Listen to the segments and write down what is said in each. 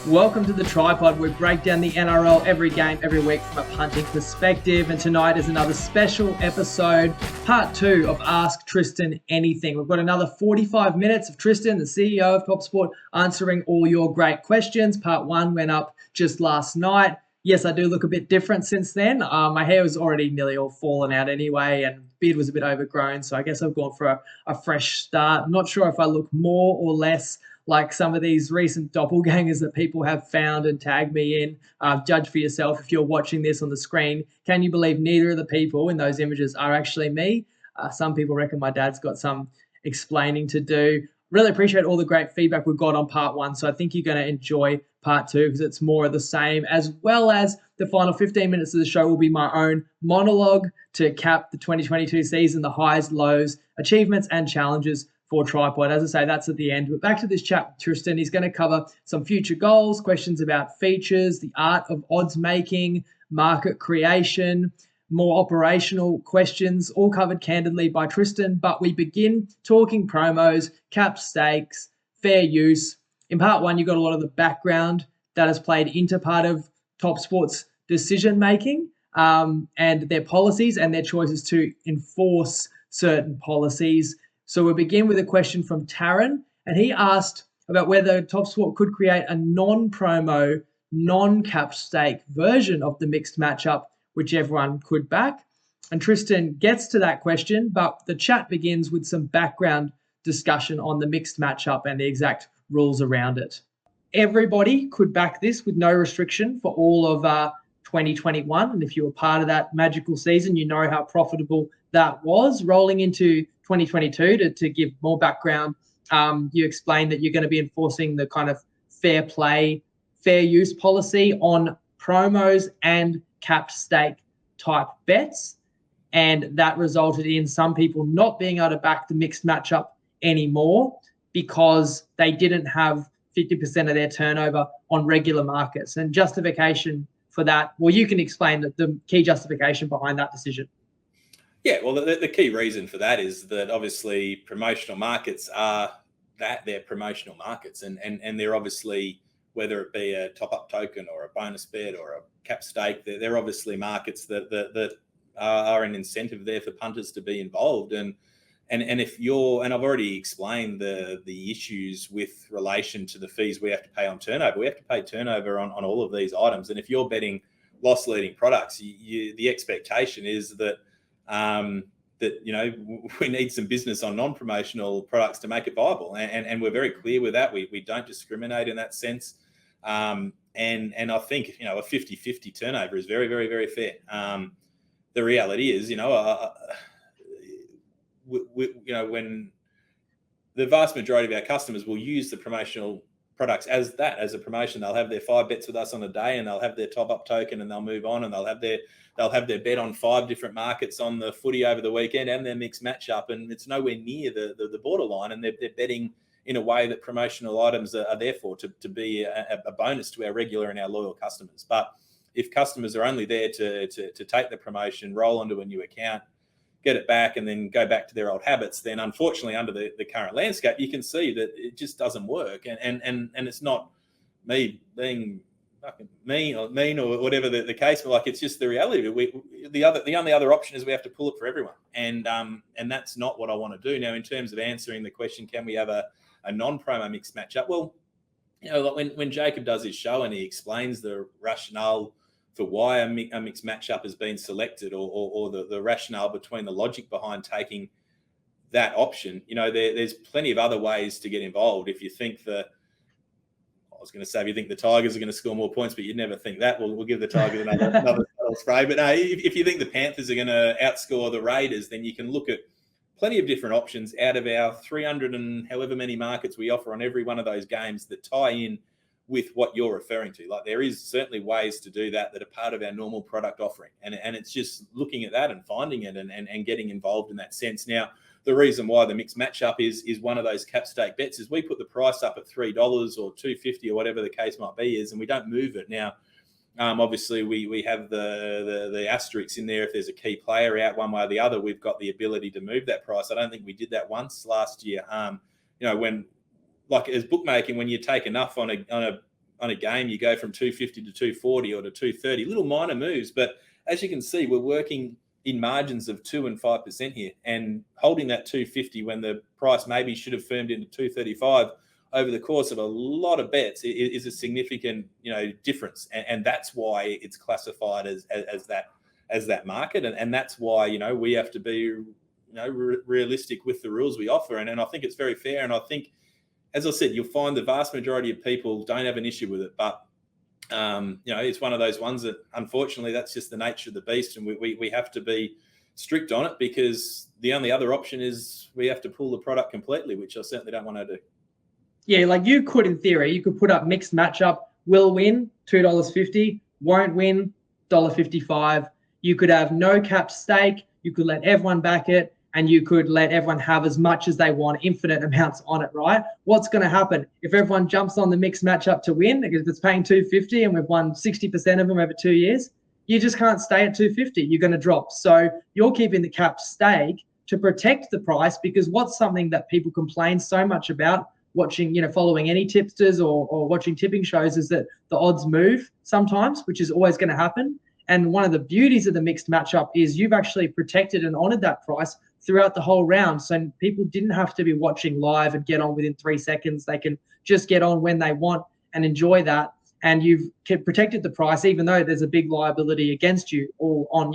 Welcome to the TryPod. We break down the NRL every game, every week from a punting perspective. And tonight is another special episode, part 2 of Ask Tristan Anything. We've got another 45 minutes of Tristan, the CEO of TopSport, answering all your great questions. Part 1 went up just last night. Yes, I do look a bit different since then. My hair was already nearly all fallen out anyway, and beard was a bit overgrown. So I guess I've gone for a fresh start. I'm not sure if I look more or less like some of these recent doppelgangers that people have found and tagged me in. Judge for yourself if you're watching this on the screen. Can you believe neither of the people in those images are actually me? Some people reckon my dad's got some explaining to do. Really appreciate all the great feedback we've got on part 1. So I think you're going to enjoy part 2 because it's more of the same, as well as the final 15 minutes of the show will be my own monologue to cap the 2022 season, the highs, lows, achievements, and challenges for TryPod. As I say, that's at the end. But back to this chat with Tristan. He's going to cover some future goals, questions about features, the art of odds making, market creation, more operational questions, all covered candidly by Tristan. But we begin talking promos, cap stakes, fair use. In part 1, you got a lot of the background that has played into part of TopSport's decision making and their policies and their choices to enforce certain policies. So we'll begin with a question from Taryn, and he asked about whether TopSport could create a non-promo, non-cap stake version of the mixed matchup, which everyone could back. And Tristan gets to that question, but the chat begins with some background discussion on the mixed matchup and the exact rules around it. Everybody could back this with no restriction for all of 2021. And if you were part of that magical season, you know how profitable that was. Rolling into 2022, to give more background, you explained that you're going to be enforcing the kind of fair play, fair use policy on promos and cap stake type bets. And that resulted in some people not being able to back the mixed matchup anymore because they didn't have 50% of their turnover on regular markets. And justification for that, well, you can explain the key justification behind that decision. Yeah, well, the key reason for that is that obviously promotional markets are they're promotional markets, and they're obviously, whether it be a top-up token or a bonus bet or a cap stake, they're obviously markets that are an incentive there for punters to be involved. And if you're, and I've already explained the issues with relation to the fees we have to pay on turnover. We have to pay turnover on all of these items, and if you're betting loss-leading products, the expectation is that we need some business on non-promotional products to make it viable, and we're very clear with that. We don't discriminate in that sense, and I think a 50-50 turnover is very, very, very fair. The reality is, when the vast majority of our customers will use the promotional products as a promotion, they'll have their 5 bets with us on a day, and they'll have their top-up token, and they'll move on, and they'll have their bet on 5 different markets on the footy over the weekend and their mixed matchup, and it's nowhere near the borderline, and they're betting in a way that promotional items are there for, to be a bonus to our regular and our loyal customers. But if customers are only there to take the promotion, roll onto a new account, get it back, and then go back to their old habits, then unfortunately under the current landscape, you can see that it just doesn't work. And it's not me being fucking mean or whatever the case, but like, it's just the reality. The only other option is we have to pull it for everyone. And that's not what I want to do. Now, in terms of answering the question, can we have a non-promo mixed matchup? Well, like when Jacob does his show and he explains the rationale for why a mixed matchup has been selected, or the rationale between the logic behind taking that option, there's plenty of other ways to get involved. If you think if you think the Tigers are going to score more points, but you'd never think that, we'll give the Tigers another spray. But no, if you think the Panthers are going to outscore the Raiders, then you can look at plenty of different options out of our 300 and however many markets we offer on every one of those games that tie in with what you're referring to. Like, there is certainly ways to do that are part of our normal product offering. And it's just looking at that and finding it and getting involved in that sense. Now, the reason why the mixed matchup is one of those cap stake bets is we put the price up at $3 or $2.50 or whatever the case might be and we don't move it. Now, obviously we have the asterisks in there. If there's a key player out one way or the other, we've got the ability to move that price. I don't think we did that once last year. When, like, as bookmaking, when you take enough on a a game, you go from 250 to 240 or to 230, little minor moves. But as you can see, we're working in margins of 2 and 5% here, and holding that 250 when the price maybe should have firmed into 235 over the course of a lot of bets is a significant, difference. And that's why it's classified as that market. And that's why, we have to be, realistic with the rules we offer. And I think it's very fair. And I think, as I said, you'll find the vast majority of people don't have an issue with it. But, it's one of those ones that, unfortunately, that's just the nature of the beast. And we have to be strict on it, because the only other option is we have to pull the product completely, which I certainly don't want to do. Yeah, like you could, in theory, you could put up mixed matchup, will win, $2.50, won't win, $1.55. You could have no cap stake. You could let everyone back it, and you could let everyone have as much as they want, infinite amounts on it, right? What's going to happen if everyone jumps on the mixed matchup to win? If it's paying $2.50 and we've won 60% of them over 2 years, you just can't stay at $2.50. You're going to drop. So you're keeping the cap stake to protect the price, because what's something that people complain so much about watching, following any tipsters or watching tipping shows, is that the odds move sometimes, which is always going to happen. And one of the beauties of the mixed matchup is you've actually protected and honored that price throughout the whole round. So people didn't have to be watching live and get on within 3 seconds. They can just get on when they want and enjoy that. And you've protected the price, even though there's a big liability against you, all on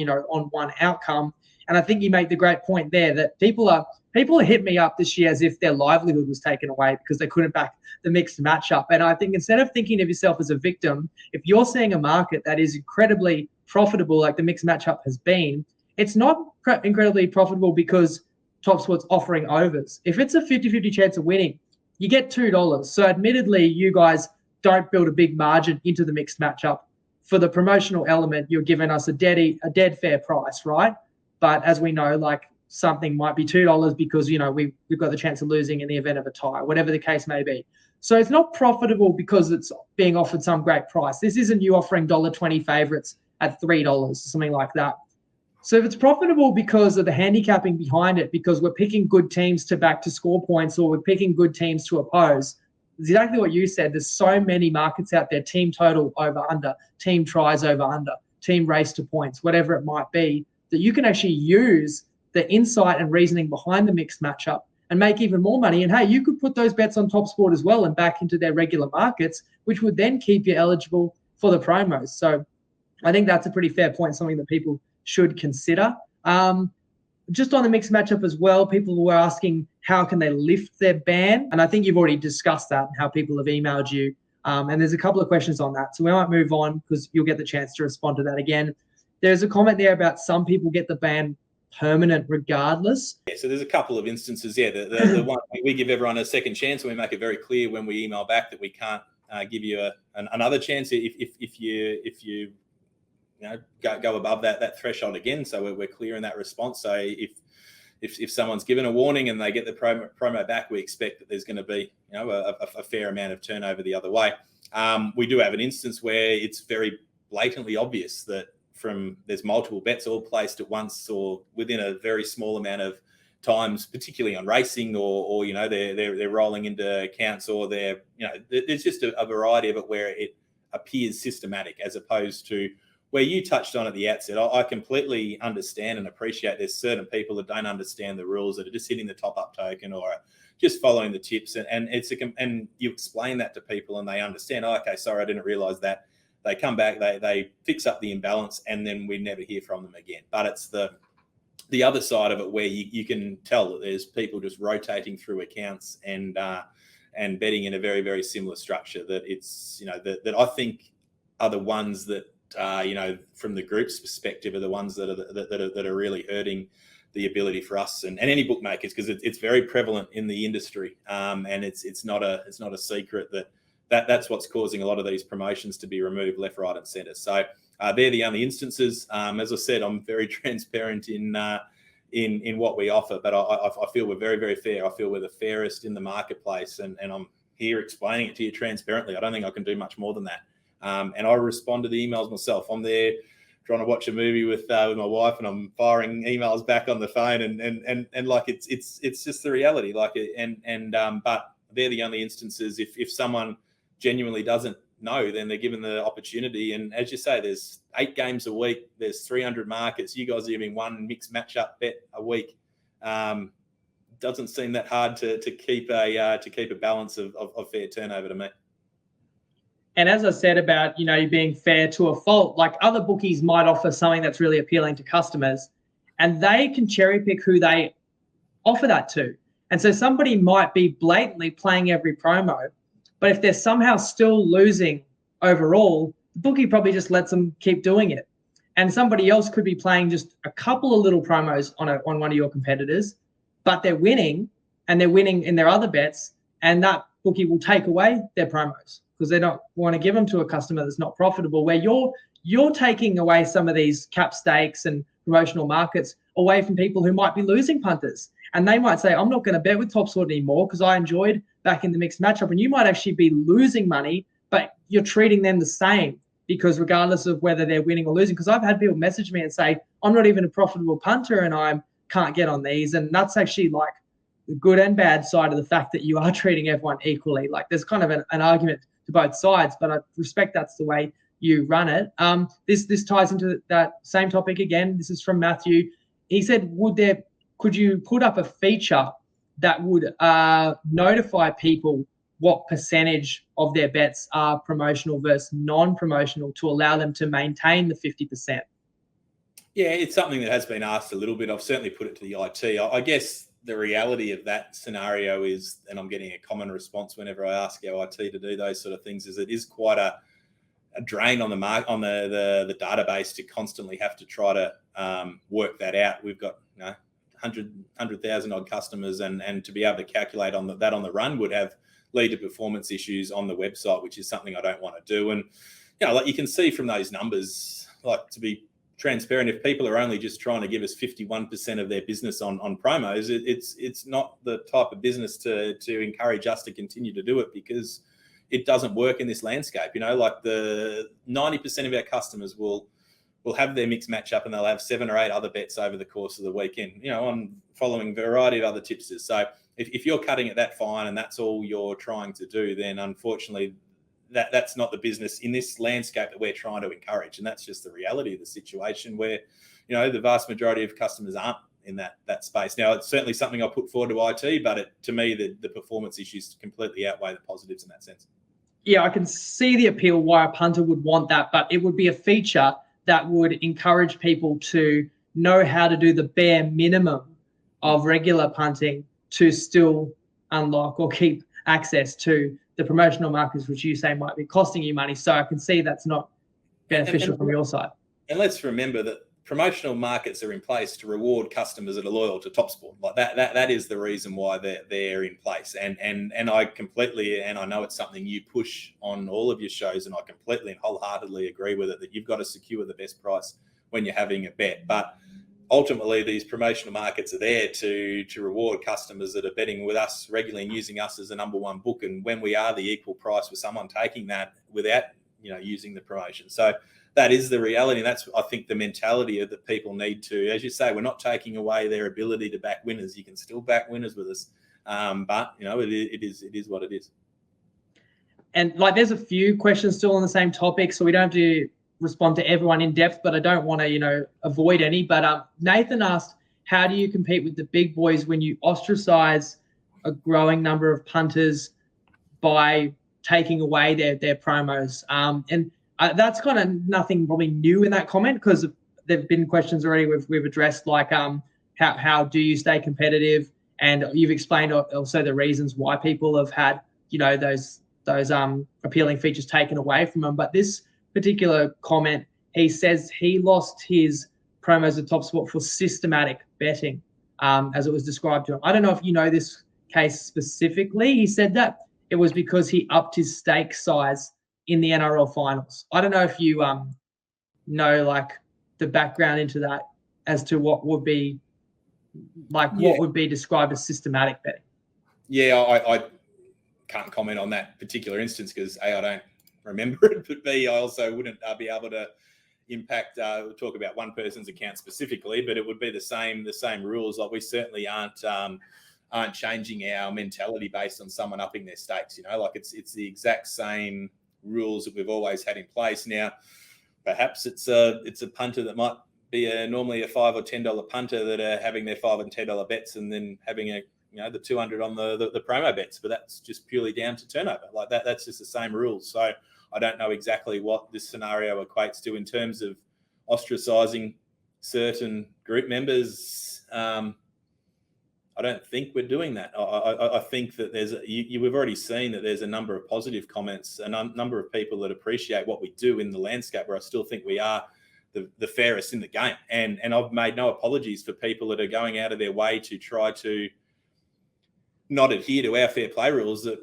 one outcome. And I think you make the great point there that people hit me up this year as if their livelihood was taken away because they couldn't back the mixed matchup. And I think, instead of thinking of yourself as a victim, if you're seeing a market that is incredibly profitable, like the mixed matchup has been, it's not incredibly profitable because TopSport's offering overs. If it's a 50-50 chance of winning, you get $2. So admittedly, you guys don't build a big margin into the mixed matchup. For the promotional element, you're giving us a dead fair price, right? But as we know, like, something might be $2 because, we've got the chance of losing in the event of a tie, whatever the case may be. So it's not profitable because it's being offered some great price. This isn't you offering $1.20 favorites at $3, something like that. So if it's profitable because of the handicapping behind it, because we're picking good teams to back to score points, or we're picking good teams to oppose, it's exactly what you said. There's so many markets out there, team total over under, team tries over under, team race to points, whatever it might be, that you can actually use the insight and reasoning behind the mixed matchup and make even more money. And hey, you could put those bets on TopSport as well and back into their regular markets, which would then keep you eligible for the promos. So I think that's a pretty fair point, something that people should consider. Just on the mixed matchup as well, people were asking how can they lift their ban? And I think you've already discussed that, how people have emailed you. And there's a couple of questions on that. So we might move on because you'll get the chance to respond to that again. There's a comment there about some people get the ban permanent regardless. Yeah, so there's a couple of instances. Yeah, the one we give everyone a second chance, and we make it very clear when we email back that we can't give you another chance if you go above that threshold again. So we're clear in that response. So if someone's given a warning and they get the promo back, we expect that there's going to be a fair amount of turnover the other way. We do have an instance where it's very blatantly obvious that there's multiple bets all placed at once or within a very small amount of times, particularly on racing, or they're rolling into accounts, or there's just a variety of it where it appears systematic, as opposed to where you touched on at the outset. I completely understand and appreciate there's certain people that don't understand the rules, that are just hitting the top up token or just following the tips, and you explain that to people and they understand. Oh, okay, sorry, I didn't realize that. They come back, they fix up the imbalance, and then we never hear from them again. But it's the other side of it where you can tell that there's people just rotating through accounts and betting in a very, very similar structure. That it's that I think are the ones that from the group's perspective are the ones that are really hurting the ability for us and any bookmakers, because it's very prevalent in the industry, and it's not a secret that's what's causing a lot of these promotions to be removed left, right, and centre. So they're the only instances. As I said, I'm very transparent in what we offer, but I feel we're very, very fair. I feel we're the fairest in the marketplace, and I'm here explaining it to you transparently. I don't think I can do much more than that. And I respond to the emails myself. I'm there trying to watch a movie with my wife, and I'm firing emails back on the phone, and like it's just the reality. But they're the only instances. If someone genuinely doesn't no, then they're given the opportunity. And as you say, there's 8 games a week. There's 300 markets. You guys are giving one mixed matchup bet a week. Doesn't seem that hard to keep a balance of fair turnover to me. And as I said about, you being fair to a fault, like other bookies might offer something that's really appealing to customers, and they can cherry pick who they offer that to. And so somebody might be blatantly playing every promo, but if they're somehow still losing overall, the bookie probably just lets them keep doing it. And somebody else could be playing just a couple of little promos on one of your competitors, but they're winning, and they're winning in their other bets, and that bookie will take away their promos because they don't want to give them to a customer that's not profitable, where you're taking away some of these cap stakes and promotional markets away from people who might be losing punters. And they might say, I'm not going to bet with TopSport anymore because I enjoyed back in the mixed matchup. And you might actually be losing money, but you're treating them the same because regardless of whether they're winning or losing, because I've had people message me and say, I'm not even a profitable punter and I can't get on these. And that's actually like the good and bad side of the fact that you are treating everyone equally. Like there's kind of an argument to both sides, but I respect that's the way you run it. This ties into that same topic again. This is from Matthew. He said, could you put up a feature that would notify people what percentage of their bets are promotional versus non-promotional to allow them to maintain the 50%? Yeah, it's something that has been asked a little bit. I've certainly put it to the IT. I guess the reality of that scenario is, and I'm getting a common response whenever I ask our IT to do those sort of things, is it is quite a drain on the the database to constantly have to try to work that out. We've got 100,000 odd customers, and to be able to calculate on that on the run would lead to performance issues on the website, which is something I don't want to do. And like you can see from those numbers, like to be transparent, if people are only just trying to give us 51% of their business on promos, it's not the type of business to encourage us to continue to do it, because it doesn't work in this landscape. Like the 90% of our customers will have their mixed matchup and they'll have 7 or 8 other bets over the course of the weekend, on following a variety of other tipsters. So if you're cutting it that fine and that's all you're trying to do, then unfortunately that's not the business in this landscape that we're trying to encourage. And that's just the reality of the situation where, the vast majority of customers aren't in that space. Now, it's certainly something I put forward to IT, but to me, the performance issues completely outweigh the positives in that sense. Yeah, I can see the appeal why a punter would want that, but it would be a feature that would encourage people to know how to do the bare minimum of regular punting to still unlock or keep access to the promotional markets, which you say might be costing you money. So I can see that's not beneficial from your side. And let's remember that promotional markets are in place to reward customers that are loyal to TopSport. Like that is the reason why they're in place. And I completely, and I know it's something you push on all of your shows, and I completely and wholeheartedly agree with it, that you've got to secure the best price when you're having a bet. But ultimately, these promotional markets are there to reward customers that are betting with us regularly and using us as the number one book. And when we are the equal price for someone taking that without, using the promotion. So that is the reality. And that's, I think, the mentality of that people need to, as you say, we're not taking away their ability to back winners. You can still back winners with us. But, it is what it is. And there's a few questions still on the same topic, so we don't have to respond to everyone in depth, but I don't want to, avoid any. But Nathan asked, how do you compete with the big boys when you ostracize a growing number of punters by taking away their promos? And that's kind of nothing probably new in that comment, because there've been questions already we've addressed, like how do you stay competitive? And you've explained also the reasons why people have had, those appealing features taken away from them. But this particular comment, he says he lost his promos at TopSport for systematic betting, as it was described to him. I don't know if you know this case specifically. He said that it was because he upped his stake size in the NRL finals. I don't know if you know the background into that as to what would be what would be described as systematic betting. Yeah, I can't comment on that particular instance because A, I don't remember it, but B, I also wouldn't be able to talk about one person's account specifically, but it would be the same rules. Like we certainly aren't changing our mentality based on someone upping their stakes. It's the exact same rules that we've always had in place. Now, perhaps it's a punter that might be normally a $5 or $10 punter that are having their $5 and $10 bets and then having the 200 on the promo bets, but that's just purely down to turnover. Like that's just the same rules. So I don't know exactly what this scenario equates to in terms of ostracizing certain group members. I don't think we're doing that. I think that we've already seen that there's a number of positive comments, a number of people that appreciate what we do in the landscape, where I still think we are the fairest in the game. And I've made no apologies for people that are going out of their way to try to not adhere to our fair play rules. That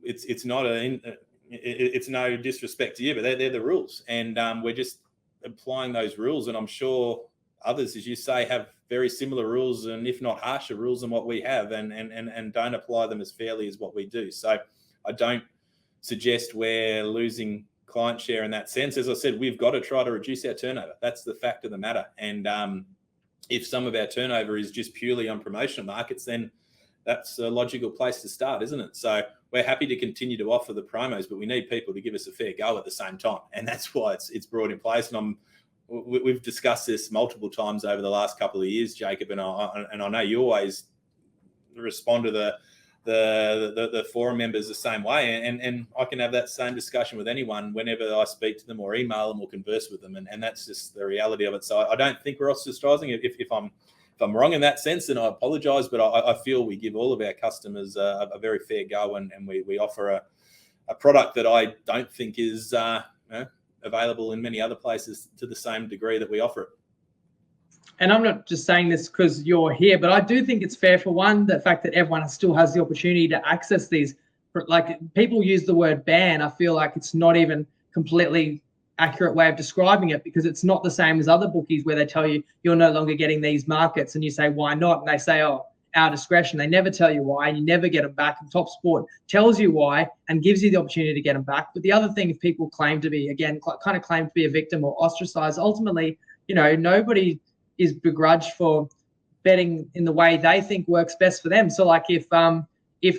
it's no disrespect to you, but they're the rules, and we're just applying those rules. And I'm sure others, as you say, have very similar rules, and if not harsher rules than what we have, and don't apply them as fairly as what we do. So I don't suggest we're losing client share in that sense. As I said, we've got to try to reduce our turnover. That's the fact of the matter. And if some of our turnover is just purely on promotional markets, then that's a logical place to start, isn't it? So we're happy to continue to offer the promos, but we need people to give us a fair go at the same time. And that's why it's brought in place. And we've discussed this multiple times over the last couple of years, Jacob, and I know you always respond to the forum members the same way, and I can have that same discussion with anyone whenever I speak to them or email them or converse with them, and that's just the reality of it. So I don't think we're ostracizing. If I'm wrong in that sense, then I apologise, but I feel we give all of our customers a very fair go, and we offer a product that I don't think is available in many other places to the same degree that we offer it. And I'm not just saying this because you're here, but I do think it's fair, for one, the fact that everyone still has the opportunity to access these. Like, people use the word ban. I feel like it's not even completely accurate way of describing it, because it's not the same as other bookies where they tell you you're no longer getting these markets, and you say, why not? And they say, oh, our discretion. They never tell you why, and you never get them back. And TopSport tells you why and gives you the opportunity to get them back. But the other thing, if people claim to be, again, kind of claim to be a victim or ostracized, ultimately, nobody is begrudged for betting in the way they think works best for them. So like if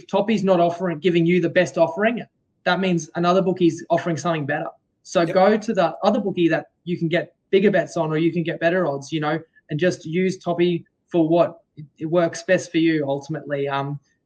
Toppy's not giving you the best offering, that means another bookie's offering something better. So Go to the other bookie that you can get bigger bets on, or you can get better odds, and just use Toppy for what it works best for you ultimately.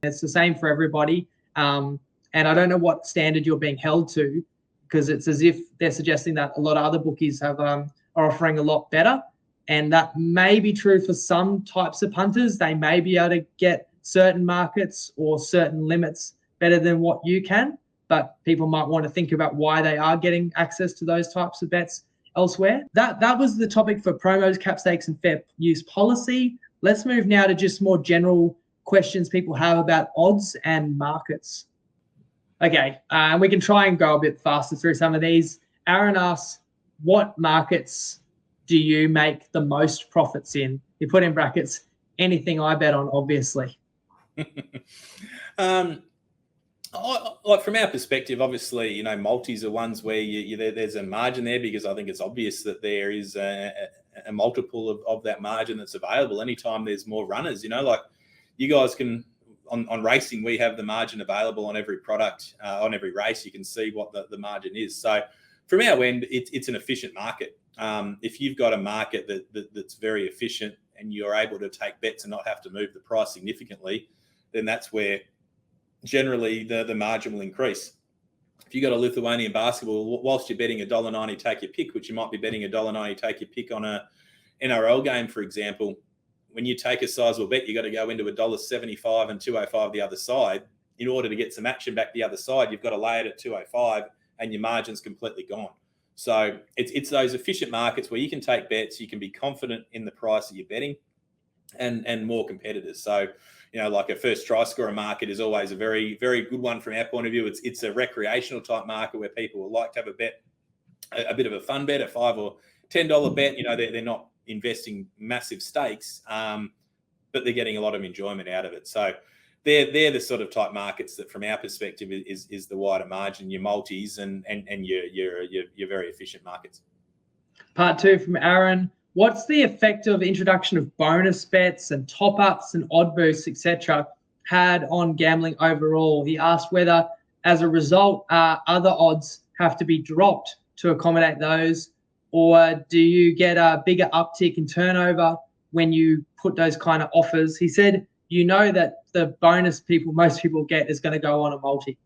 It's the same for everybody. And I don't know what standard you're being held to, because it's as if they're suggesting that a lot of other bookies are offering a lot better. And that may be true for some types of punters. They may be able to get certain markets or certain limits better than what you can, but people might want to think about why they are getting access to those types of bets elsewhere. That was the topic for promos, cap stakes, and fair use policy. Let's move now to just more general questions people have about odds and markets. Okay, and we can try and go a bit faster through some of these. Aaron asks, what markets do you make the most profits in? You put in brackets, anything I bet on, obviously. Like, from our perspective, obviously, multis are ones where there's a margin there, because I think it's obvious that there is a multiple of that margin that's available anytime there's more runners. Like, you guys can, on racing, we have the margin available on every product, on every race. You can see what the margin is. So from our end, it's an efficient market. If you've got a market that's very efficient and you're able to take bets and not have to move the price significantly, then that's where generally the margin will increase. If you've got a Lithuanian basketball, whilst you're betting $1.90 take your pick, which you might be betting $1.90 take your pick on a NRL game, for example, when you take a sizable bet, you've got to go into $1.75 and $2.05 the other side. In order to get some action back the other side, you've got to lay it at $2.05 and your margin's completely gone. So it's those efficient markets where you can take bets, you can be confident in the price that you're betting, and more competitors. So, like a first try scorer market is always a very, very good one from our point of view. It's a recreational type market where people will like to have a bet, a bit of a fun bet, a $5 or $10 bet. They're not investing massive stakes, but they're getting a lot of enjoyment out of it. So they're the sort of type markets that, from our perspective, is the wider margin, your multis and your very efficient markets. Part 2 from Aaron. What's the effect of introduction of bonus bets and top-ups and odd boosts, etc., had on gambling overall? He asked whether, as a result, other odds have to be dropped to accommodate those? Or do you get a bigger uptick in turnover when you put those kind of offers? He said, you know that the bonus most people get is going to go on a multi.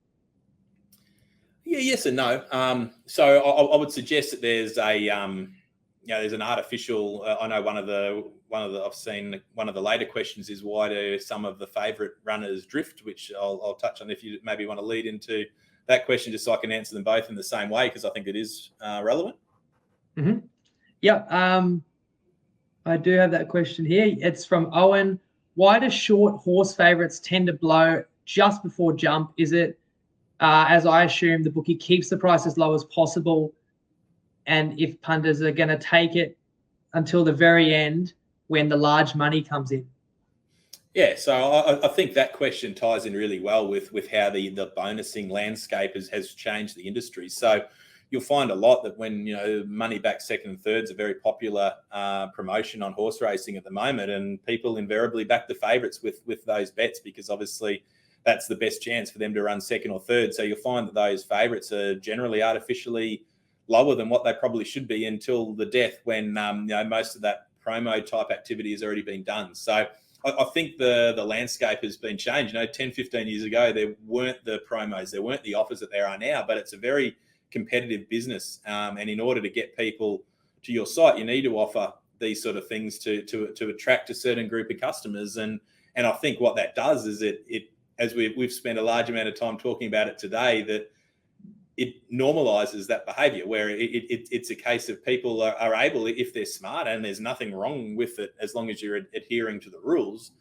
Yeah, yes and no. So I would suggest that there's there's an artificial. I know I've seen one of the later questions is why do some of the favourite runners drift, which I'll touch on if you maybe want to lead into that question, just so I can answer them both in the same way because I think it is relevant. Mm-hmm. Yep. I do have that question here. It's from Owen. Why do short horse favourites tend to blow just before jump? Is it, as I assume, the bookie keeps the price as low as possible, and if punters are going to take it until the very end when the large money comes in? Yeah, so I think that question ties in really well with how the bonusing landscape has changed the industry. So you'll find a lot that when money back second and third's a very popular promotion on horse racing at the moment, and people invariably back the favourites with those bets because obviously that's the best chance for them to run second or third. So you'll find that those favourites are generally artificially lower than what they probably should be until the death when most of that promo type activity has already been done. So I think the landscape has been changed. 10, 15 years ago, there weren't the promos, there weren't the offers that there are now, but it's a very competitive business. And in order to get people to your site, you need to offer these sort of things to attract a certain group of customers. And I think what that does is it as we've spent a large amount of time talking about it today, that it normalizes that behavior where it's a case of people are able, if they're smart, and there's nothing wrong with it as long as you're adhering to the rules,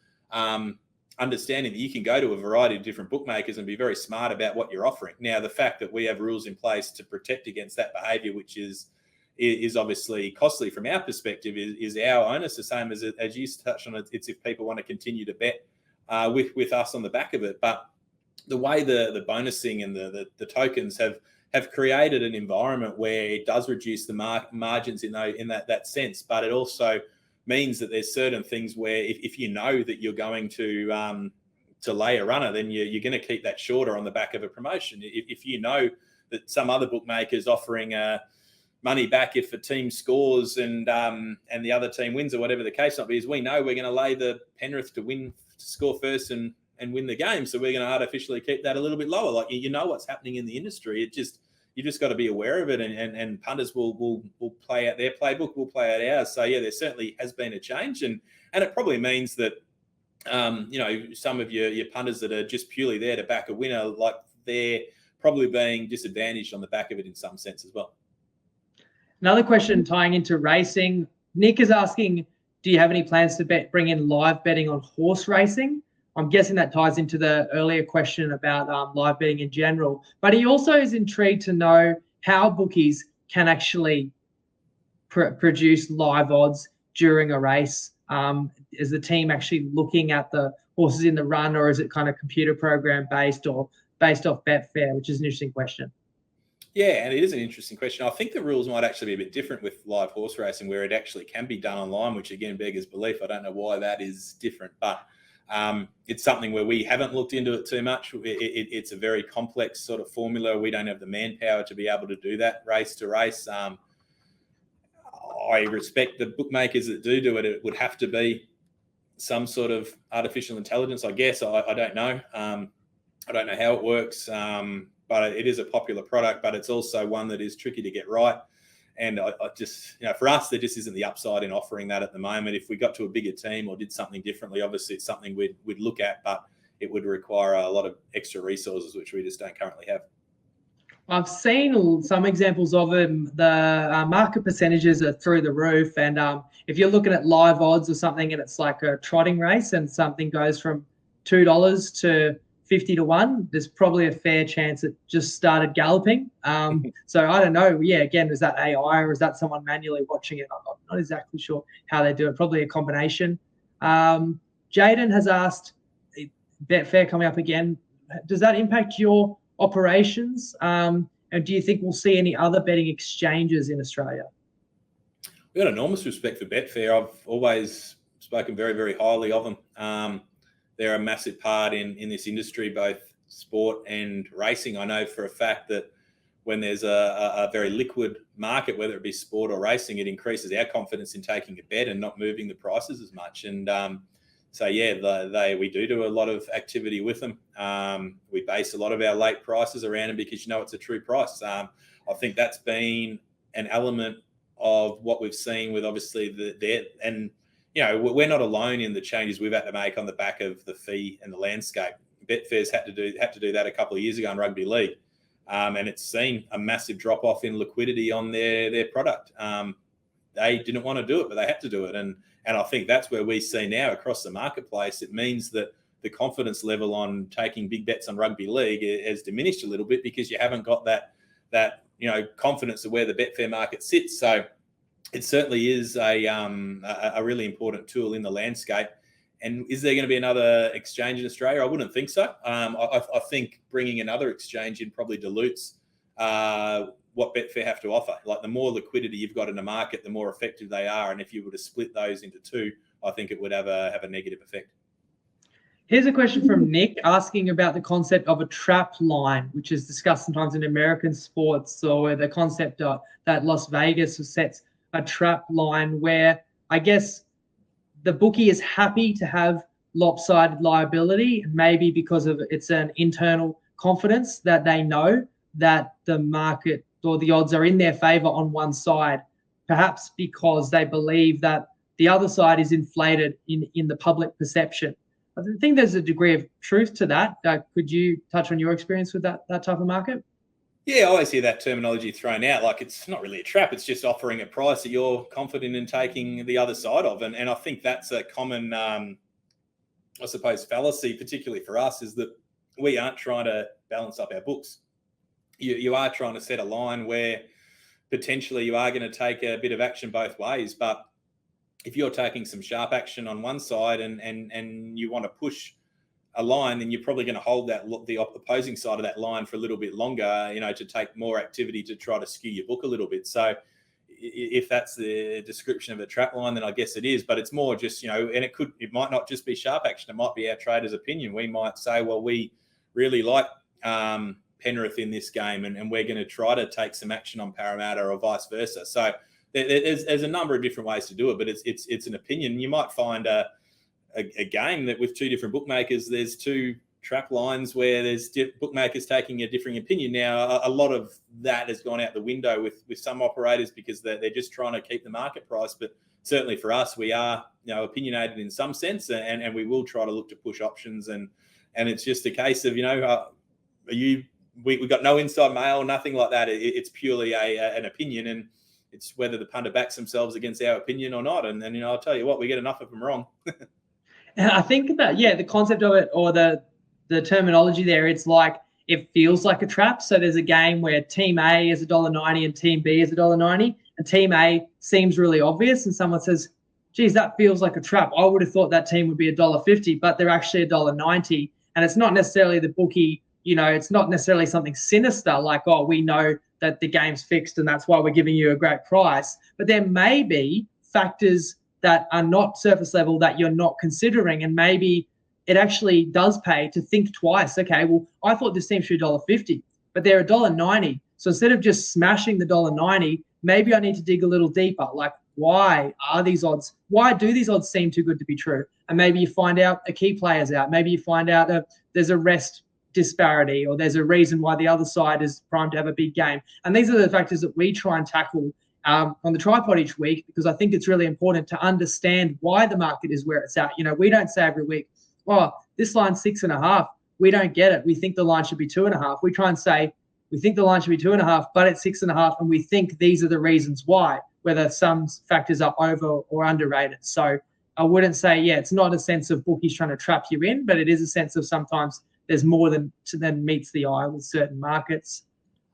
understanding that you can go to a variety of different bookmakers and be very smart about what you're offering. Now, the fact that we have rules in place to protect against that behavior, which is obviously costly from our perspective, is our onus, the same as you touched on. It's if people want to continue to bet with us on the back of it. But the way the bonusing and the tokens have created an environment where it does reduce the margins in that sense, but it also means that there's certain things where if you know that you're going to lay a runner, then you're going to keep that shorter on the back of a promotion. If you know that some other bookmaker's offering money back if a team scores and the other team wins, or whatever the case might be, is we know we're going to lay the Penrith to score first and win the game, so we're going to artificially keep that a little bit lower. Like, what's happening in the industry. You just got to be aware of it, and punters will play out their playbook, we'll play out ours. So yeah, there certainly has been a change, and it probably means that some of your punters that are just purely there to back a winner, like, they're probably being disadvantaged on the back of it in some sense as well. Another question tying into racing, Nick is asking, do you have any plans to bring in live betting on horse racing? I'm guessing that ties into the earlier question about live betting in general. But he also is intrigued to know how bookies can actually produce live odds during a race. Is the team actually looking at the horses in the run, or is it kind of computer program based or based off Betfair, which is an interesting question. Yeah, and it is an interesting question. I think the rules might actually be a bit different with live horse racing, where it actually can be done online, which again beggars belief. I don't know why that is different, but it's something where we haven't looked into it too much. It's a very complex sort of formula. We don't have the manpower to be able to do that race to race. I respect the bookmakers that do it. It would have to be some sort of artificial intelligence, I guess. I don't know. I don't know how it works, but it is a popular product, but it's also one that is tricky to get right. And I just, for us, there just isn't the upside in offering that at the moment. If we got to a bigger team or did something differently, obviously it's something we'd look at, but it would require a lot of extra resources, which we just don't currently have. I've seen some examples of them. The market percentages are through the roof. And if you're looking at live odds or something and it's like a trotting race and something goes from $2 to 50 to 1, there's probably a fair chance it just started galloping. So I don't know. Yeah, again, is that AI or is that someone manually watching it? I'm not exactly sure how they do it. Probably a combination. Jaden has asked, Betfair coming up again, does that impact your operations? And do you think we'll see any other betting exchanges in Australia? We've got enormous respect for Betfair. I've always spoken very, very highly of them. They're a massive part in this industry, both sport and racing. I know for a fact that when there's a very liquid market, whether it be sport or racing, it increases our confidence in taking a bet and not moving the prices as much. And we do a lot of activity with them. We base a lot of our late prices around them because it's a true price. I think that's been an element of what we've seen with obviously we're not alone in the changes we've had to make on the back of the fee and the landscape. Betfair's had to do that a couple of years ago in rugby league, and it's seen a massive drop off in liquidity on their product. They didn't want to do it, but they had to do it, and I think that's where we see now across the marketplace. It means that the confidence level on taking big bets on rugby league has diminished a little bit because you haven't got that confidence of where the Betfair market sits. So it certainly is a really important tool in the landscape. And is there going to be another exchange in Australia? I wouldn't think so. I think bringing another exchange in probably dilutes what Betfair have to offer. Like, the more liquidity you've got in the market, the more effective they are. And if you were to split those into two, I think it would have a negative effect. Here's a question from Nick asking about the concept of a trap line, which is discussed sometimes in American sports, or the concept that Las Vegas sets a trap line where I guess the bookie is happy to have lopsided liability, maybe because of it's an internal confidence that they know that the market or the odds are in their favor on one side, perhaps because they believe that the other side is inflated in the public perception. I think there's a degree of truth to that. Could you touch on your experience with that type of market? Yeah, I always hear that terminology thrown out. Like, it's not really a trap. It's just offering a price that you're confident in taking the other side of. And I think that's a common, fallacy, particularly for us, is that we aren't trying to balance up our books. You are trying to set a line where potentially you are going to take a bit of action both ways. But if you're taking some sharp action on one side and you want to push a line, then you're probably going to hold the opposing side of that line for a little bit longer, to take more activity to try to skew your book a little bit. So if that's the description of a trap line, then I guess it is. But it's more just, and it might not just be sharp action. It might be our trader's opinion. We might say, well, we really like Penrith in this game, and we're going to try to take some action on Parramatta, or vice versa. So there's a number of different ways to do it, but it's an opinion. You might find a game that with two different bookmakers, there's two trap lines where there's bookmakers taking a differing opinion. Now, a lot of that has gone out the window with some operators because they're just trying to keep the market price. But certainly for us, we are opinionated in some sense, and we will try to look to push options. And it's just a case of, we got no inside mail, nothing like that. It's purely an opinion, and it's whether the punter backs themselves against our opinion or not. And then, I'll tell you what, we get enough of them wrong. And I think that, the concept of it, or the terminology there, it's like it feels like a trap. So there's a game where Team A is $1.90 and Team B is $1.90, and Team A seems really obvious, and someone says, geez, that feels like a trap. I would have thought that team would be $1.50, but they're actually $1.90. And it's not necessarily the bookie, it's not necessarily something sinister like, oh, we know that the game's fixed and that's why we're giving you a great price. But there may be factors that are not surface level that you're not considering, and maybe it actually does pay to think twice. Okay, well, I thought this team should be $1.50, but they're $1.90. So instead of just smashing the $1.90, maybe I need to dig a little deeper. Like, why do these odds seem too good to be true? And maybe you find out a key player's out. Maybe you find out that there's a rest disparity, or there's a reason why the other side is primed to have a big game. And these are the factors that we try and tackle on the TryPod each week, because I think it's really important to understand why the market is where it's at. We don't say every week, oh, this line's 6.5. We don't get it. We think the line should be 2.5. We try and say, we think the line should be 2.5, but it's 6.5, and we think these are the reasons why, whether some factors are over or underrated. So I wouldn't say, it's not a sense of bookies trying to trap you in, but it is a sense of sometimes there's more than meets the eye with certain markets.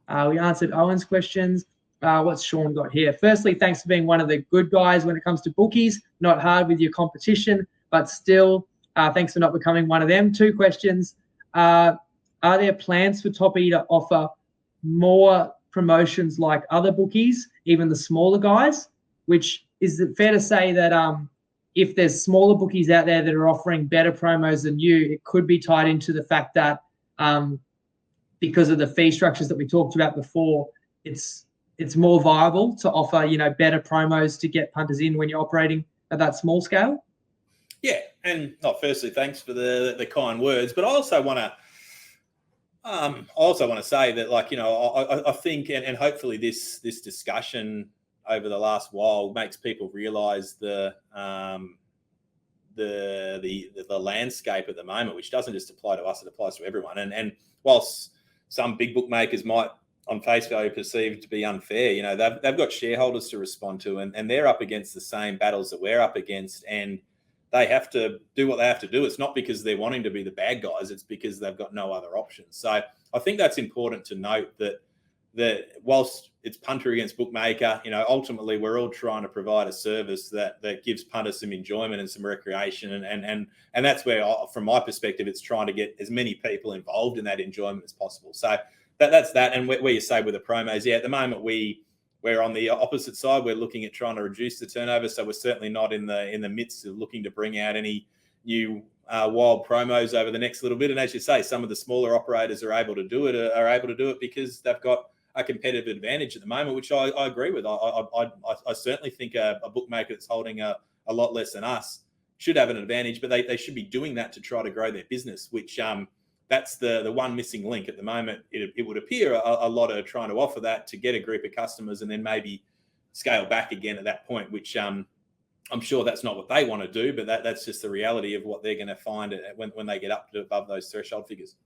We answered Owen's questions. What's Sean got here? Firstly, thanks for being one of the good guys when it comes to bookies. Not hard with your competition, but still, thanks for not becoming one of them. 2 questions. Are there plans for Toppy to offer more promotions like other bookies, even the smaller guys? Which, is it fair to say that if there's smaller bookies out there that are offering better promos than you, it could be tied into the fact that because of the fee structures that we talked about before, it's more viable to offer, better promos to get punters in when you're operating at that small scale? Yeah, and firstly, thanks for the kind words, but I also want to say that, I think, and hopefully this discussion over the last while makes people realise the landscape at the moment, which doesn't just apply to us; it applies to everyone. And whilst some big bookmakers might, on face value, perceive to be unfair, they've got shareholders to respond to, and they're up against the same battles that we're up against, and they have to do what they have to do. It's not because they're wanting to be the bad guys; it's because they've got no other options. So I think that's important to note, that whilst it's punter against bookmaker, ultimately we're all trying to provide a service that gives punters some enjoyment and some recreation, and that's where, from my perspective, it's trying to get as many people involved in that enjoyment as possible. So that's that. And where you say with the promos, at the moment we're on the opposite side. We're looking at trying to reduce the turnover, so we're certainly not in the midst of looking to bring out any new wild promos over the next little bit. And as you say, some of the smaller operators are able to do it because they've got a competitive advantage at the moment, which I agree with. I certainly think a bookmaker that's holding a lot less than us should have an advantage, but they should be doing that to try to grow their business, which that's the one missing link at the moment. It would appear a lot are trying to offer that to get a group of customers and then maybe scale back again at that point, which I'm sure that's not what they want to do, but that's just the reality of what they're going to find when they get up to above those threshold figures.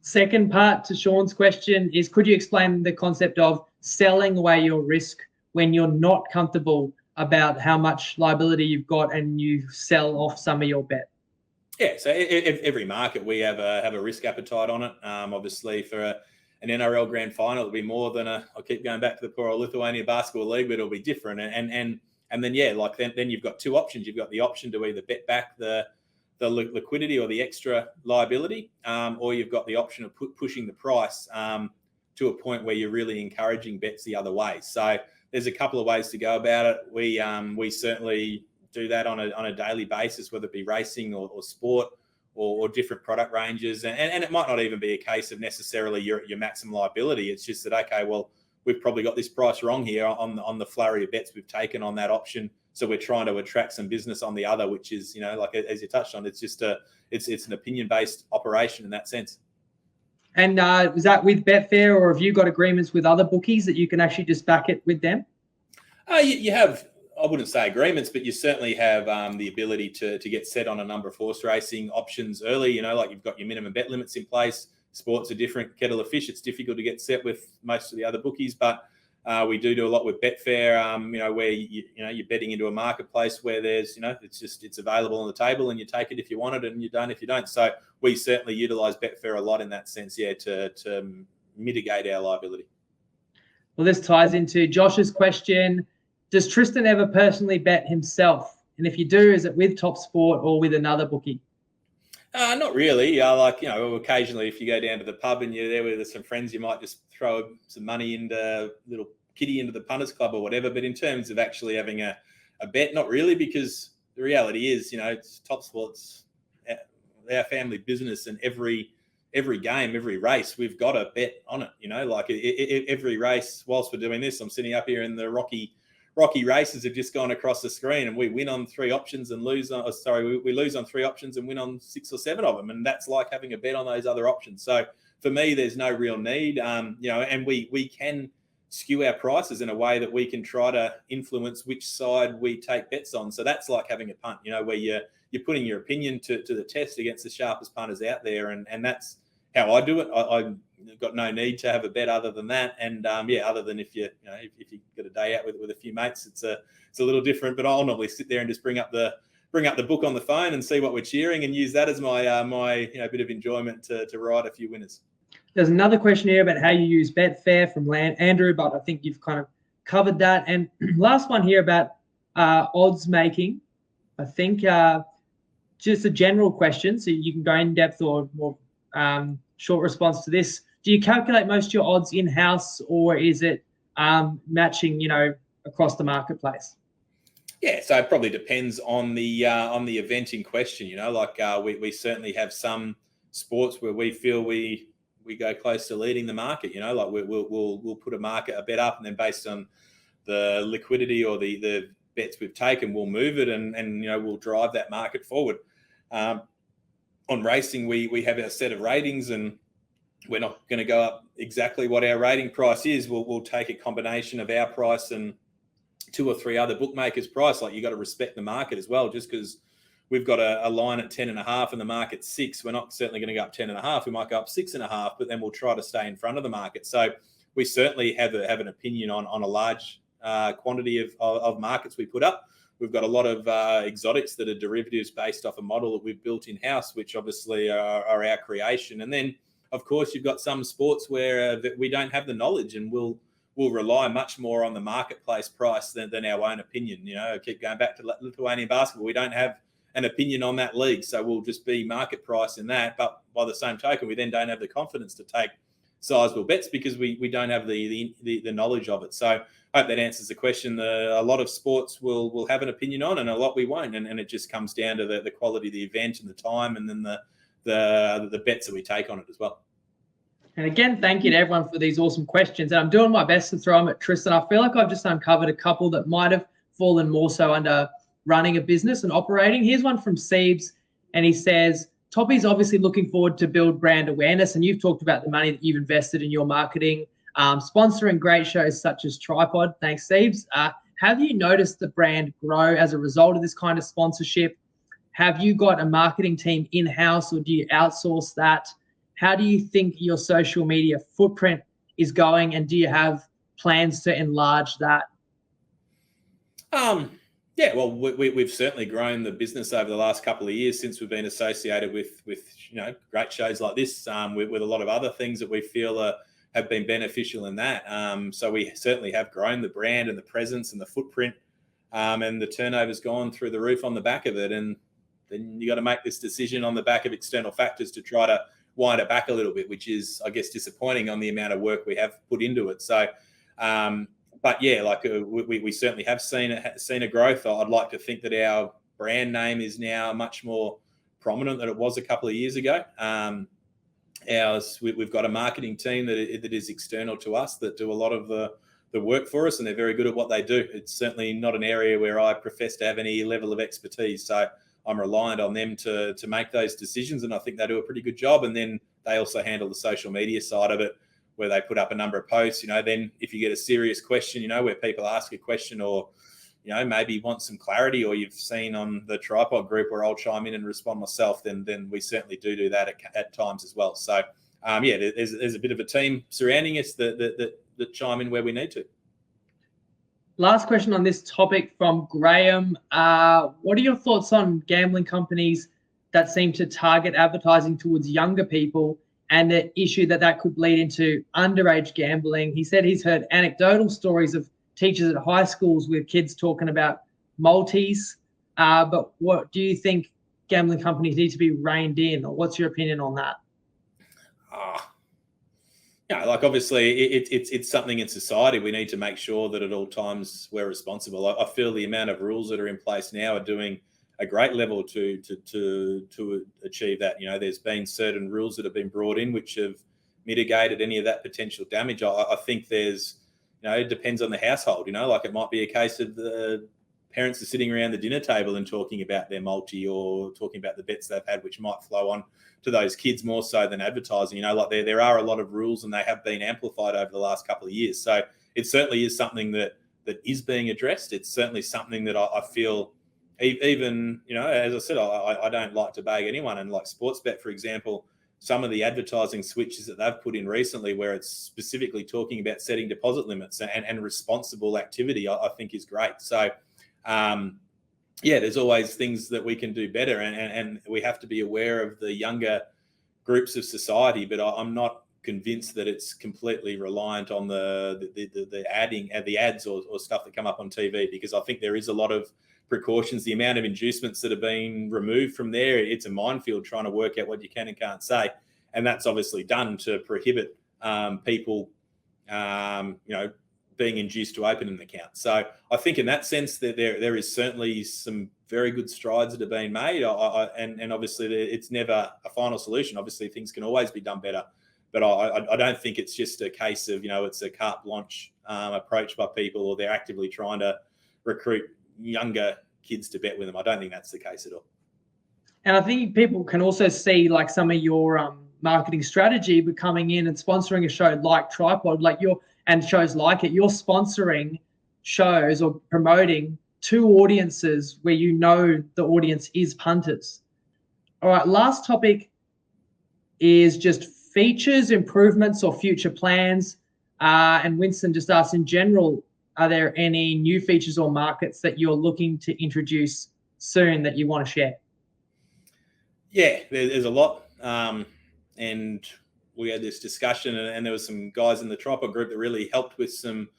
Second part to Sean's question is, could you explain the concept of selling away your risk when you're not comfortable about how much liability you've got and you sell off some of your bet? Yeah, so every market we have a risk appetite on it. Obviously, for an NRL grand final, it'll be more than I keep going back to the poor old Lithuania basketball league, but it'll be different. And then then you've got two options. You've got the option to either bet back the liquidity or the extra liability, or you've got the option of pushing the price to a point where you're really encouraging bets the other way. So there's a couple of ways to go about it. We certainly do that on a daily basis, whether it be racing or sport or different product ranges. And it might not even be a case of necessarily your maximum liability. It's just that, okay, well, we've probably got this price wrong here on the flurry of bets we've taken on that option. So we're trying to attract some business on the other, which is, as you touched on, it's just it's an opinion-based operation in that sense. And is that with Betfair, or have you got agreements with other bookies that you can actually just back it with them? You have, I wouldn't say agreements, but you certainly have the ability to get set on a number of horse racing options early. You've got your minimum bet limits in place. Sports are different kettle of fish. It's difficult to get set with most of the other bookies, but we do a lot with Betfair, where you're betting into a marketplace where there's, it's available on the table and you take it if you want it and you don't if you don't. So we certainly utilize Betfair a lot in that sense, to mitigate our liability. Well, this ties into Josh's question. Does Tristan ever personally bet himself? And if you do, is it with TopSport or with another bookie? Not really. Occasionally if you go down to the pub and you're there with some friends, you might just throw some money into little kitty into the punters club or whatever. But in terms of actually having a bet, not really, because the reality is, it's TopSport's our family business, and every game, every race, we've got a bet on it. Every race, whilst we're doing this, I'm sitting up here in the Rocky races have just gone across the screen, and we win on three options and lose on. We lose on three options and win on 6 or 7 of them, and that's like having a bet on those other options. So for me, there's no real need, and we can skew our prices in a way that we can try to influence which side we take bets on. So that's like having a punt, where you're putting your opinion to the test against the sharpest punters out there, and that's how I do it. I've got no need to have a bet other than that, and other than if you got a day out with a few mates, it's a little different. But I'll normally sit there and just bring up the book on the phone and see what we're cheering, and use that as my bit of enjoyment to ride a few winners. There's another question here about how you use Betfair from Andrew, but I think you've kind of covered that. And last one here about odds making. I think just a general question, so you can go in depth or more short response to this. Do you calculate most of your odds in-house, or is it matching, across the marketplace? Yeah, so it probably depends on the event in question. We certainly have some sports where we feel we we go close to leading the market. Like we'll put a bet up, and then based on the liquidity or the bets we've taken, we'll move it, and we'll drive that market forward. On racing, we have our set of ratings, and we're not going to go up exactly what our rating price is. We'll take a combination of our price and 2 or 3 other bookmakers' price. Like, you got to respect the market as well. Just because we've got a line at 10.5 and the market's 6, we're not certainly going to go up 10.5. We might go up 6.5, but then we'll try to stay in front of the market. So we certainly have an opinion on a large quantity of markets we put up. We've got a lot of exotics that are derivatives based off a model that we've built in-house, which obviously are our creation. And then, of course, you've got some sports where that we don't have the knowledge, and we'll rely much more on the marketplace price than our own opinion. I keep going back to Lithuanian basketball. We don't have an opinion on that league, so we'll just be market price in that. But by the same token, we then don't have the confidence to take sizable bets because we don't have the knowledge of it. So I hope that answers the question. A lot of sports will have an opinion on, and a lot we won't, and it just comes down to the quality of the event and the time, and then the bets that we take on it as well. And again, thank you to everyone for these awesome questions. And I'm doing my best to throw them at Tristan. I feel like I've just uncovered a couple that might have fallen more so under running a business and operating. Here's one from Siebes, and he says, Toppy's obviously looking forward to build brand awareness, and you've talked about the money that you've invested in your marketing, sponsoring great shows such as TryPod. Thanks, Siebes. Have you noticed the brand grow as a result of this kind of sponsorship? Have you got a marketing team in-house, or do you outsource that? How do you think your social media footprint is going, and do you have plans to enlarge that? Yeah, well, we've certainly grown the business over the last couple of years since we've been associated with great shows like this, with a lot of other things that we feel have been beneficial in that. So we certainly have grown the brand and the presence and the footprint, and the turnover's gone through the roof on the back of it. And then you got to make this decision on the back of external factors to try to wind it back a little bit, which is, I guess, disappointing on the amount of work we have put into it. So, but yeah, like we certainly have seen a growth. I'd like to think that our brand name is now much more prominent than it was a couple of years ago. We've got a marketing team that is external to us that do a lot of the work for us, and they're very good at what they do. It's certainly not an area where I profess to have any level of expertise. So I'm reliant on them to make those decisions, and I think they do a pretty good job. And then they also handle the social media side of it, where they put up a number of posts. Then if you get a serious question, where people ask a question, or maybe want some clarity, or you've seen on the TryPod group where I'll chime in and respond myself, then we certainly do that at times as well. So yeah, there's a bit of a team surrounding us that chime in where we need to. Last question on this topic from Graham. What are your thoughts on gambling companies that seem to target advertising towards younger people, and the issue that could lead into underage gambling? He said he's heard anecdotal stories of teachers at high schools with kids talking about multis. But what do you think gambling companies need to be reined in, or what's your opinion on that? Yeah, like obviously it's something in society we need to make sure that at all times we're responsible. I feel the amount of rules that are in place now are doing a great level to achieve that. There's been certain rules that have been brought in which have mitigated any of that potential damage. I think there's, it depends on the household. Like it might be a case of the parents are sitting around the dinner table and talking about their multi, or talking about the bets they've had, which might flow on to those kids more so than advertising. Like there are a lot of rules, and they have been amplified over the last couple of years. So it certainly is something that is being addressed. It's certainly something that I feel, even, as I said, I don't like to bag anyone. And like Sportsbet, for example, some of the advertising switches that they've put in recently, where it's specifically talking about setting deposit limits and responsible activity, I think is great. So, yeah, there's always things that we can do better, and we have to be aware of the younger groups of society. But I'm not convinced that it's completely reliant on the ads or stuff that come up on TV, because I think there is a lot of precautions. The amount of inducements that have been removed from there, it's a minefield trying to work out what you can and can't say, and that's obviously done to prohibit people, being induced to open an account. So I think in that sense that there is certainly some very good strides that have been made, and obviously it's never a final solution. Obviously things can always be done better, But I don't think it's just a case of, it's a carte blanche approach by people, or they're actively trying to recruit younger kids to bet with them. I don't think that's the case at all. And I think people can also see like some of your marketing strategy with coming in and sponsoring a show like TryPod, and shows like it. You're sponsoring shows or promoting to audiences where the audience is punters. All right, last topic is just features, improvements, or future plans. And Winston just asked, in general, are there any new features or markets that you're looking to introduce soon that you want to share? Yeah, there's a lot. And we had this discussion, and there was some guys in the TryPod group that really helped with some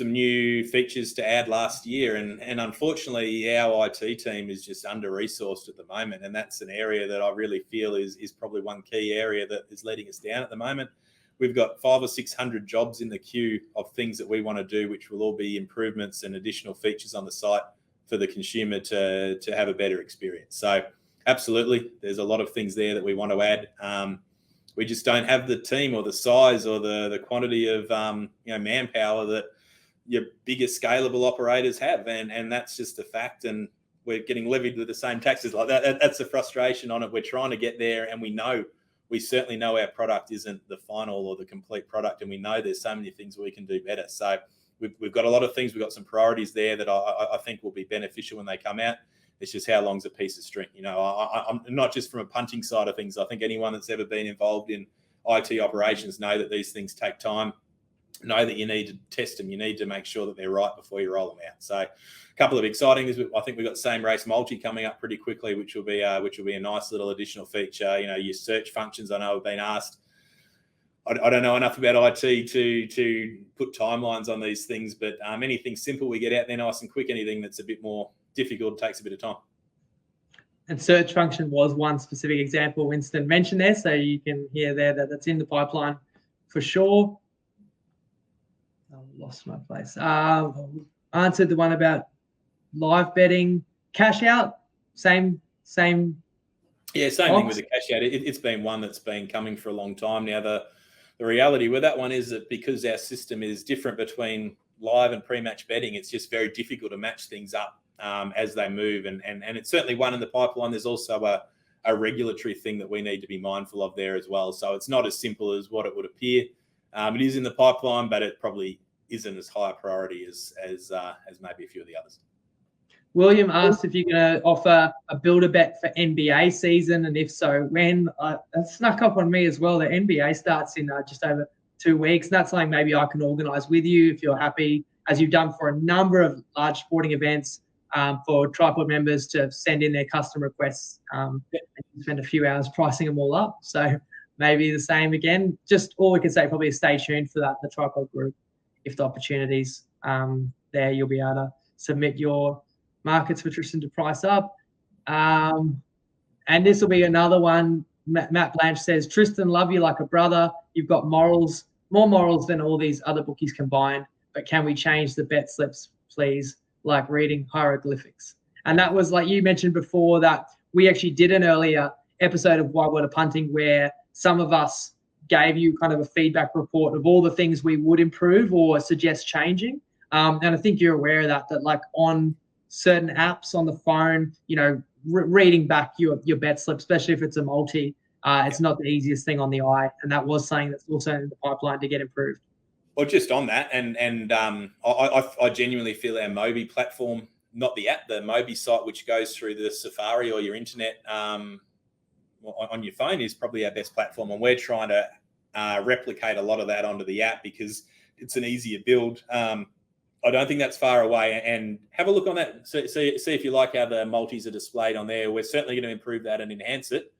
new features to add last year. And unfortunately, our IT team is just under-resourced at the moment. And that's an area that I really feel is probably one key area that is letting us down at the moment. We've got 500 or 600 jobs in the queue of things that we want to do, which will all be improvements and additional features on the site for the consumer to have a better experience. So absolutely, there's a lot of things there that we want to add. We just don't have the team or the size or the quantity of manpower that your bigger scalable operators have, and that's just a fact. And we're getting levied with the same taxes like that. That's a frustration on it. We're trying to get there, and we certainly know our product isn't the final or the complete product, and we know there's so many things we can do better. So we've got a lot of things. We've got some priorities there that I think will be beneficial when they come out. It's just how long's a piece of string. I'm not just from a punting side of things. I think anyone that's ever been involved in IT operations know that these things take time. Know that you need to test them. You need to make sure that they're right before you roll them out. So a couple of exciting things. I think we've got same race multi coming up pretty quickly, which will be a nice little additional feature. Your search functions, I know, have been asked. I don't know enough about IT to put timelines on these things, but anything simple we get out there nice and quick. Anything that's a bit more difficult takes a bit of time. And search function was one specific example Winston mentioned there, so you can hear there that's in the pipeline for sure. I lost my place. Answered the one about live betting, cash out, same. Yeah, same thing with the cash out. It's been one that's been coming for a long time now. The reality with that one is that because our system is different between live and pre-match betting, it's just very difficult to match things up as they move. And it's certainly one in the pipeline. There's also a regulatory thing that we need to be mindful of there as well. So it's not as simple as what it would appear. It is in the pipeline, but it probably isn't as high a priority as maybe a few of the others. William asked if you're going to offer a builder bet for NBA season, and if so, when. That snuck up on me as well. The NBA starts in just over 2 weeks. And that's something maybe I can organise with you if you're happy, as you've done for a number of large sporting events, for TryPod members to send in their custom requests and spend a few hours pricing them all up. So maybe the same again. Just all we can say probably is stay tuned for that, the TryPod group. If the opportunities there, you'll be able to submit your markets for Tristan to price up. And this will be another one. Matt Blanche says, Tristan, love you like a brother. You've got morals, more morals than all these other bookies combined. But can we change the bet slips, please, like reading hieroglyphics? And that was, like you mentioned before, that we actually did an earlier episode of Whitewater Punting where some of us gave you kind of a feedback report of all the things we would improve or suggest changing. And I think you're aware of that like on certain apps on the phone, reading back your bet slip, especially if it's a multi, it's not the easiest thing on the eye. And that was something that's also in the pipeline to get improved. Well, just on that, and I genuinely feel our Mobi platform, not the app, the Mobi site, which goes through the Safari or your internet on your phone, is probably our best platform. And we're trying to replicate a lot of that onto the app because it's an easier build. I don't think that's far away. And have a look on that. See if you like how the multis are displayed on there. We're certainly going to improve that and enhance it.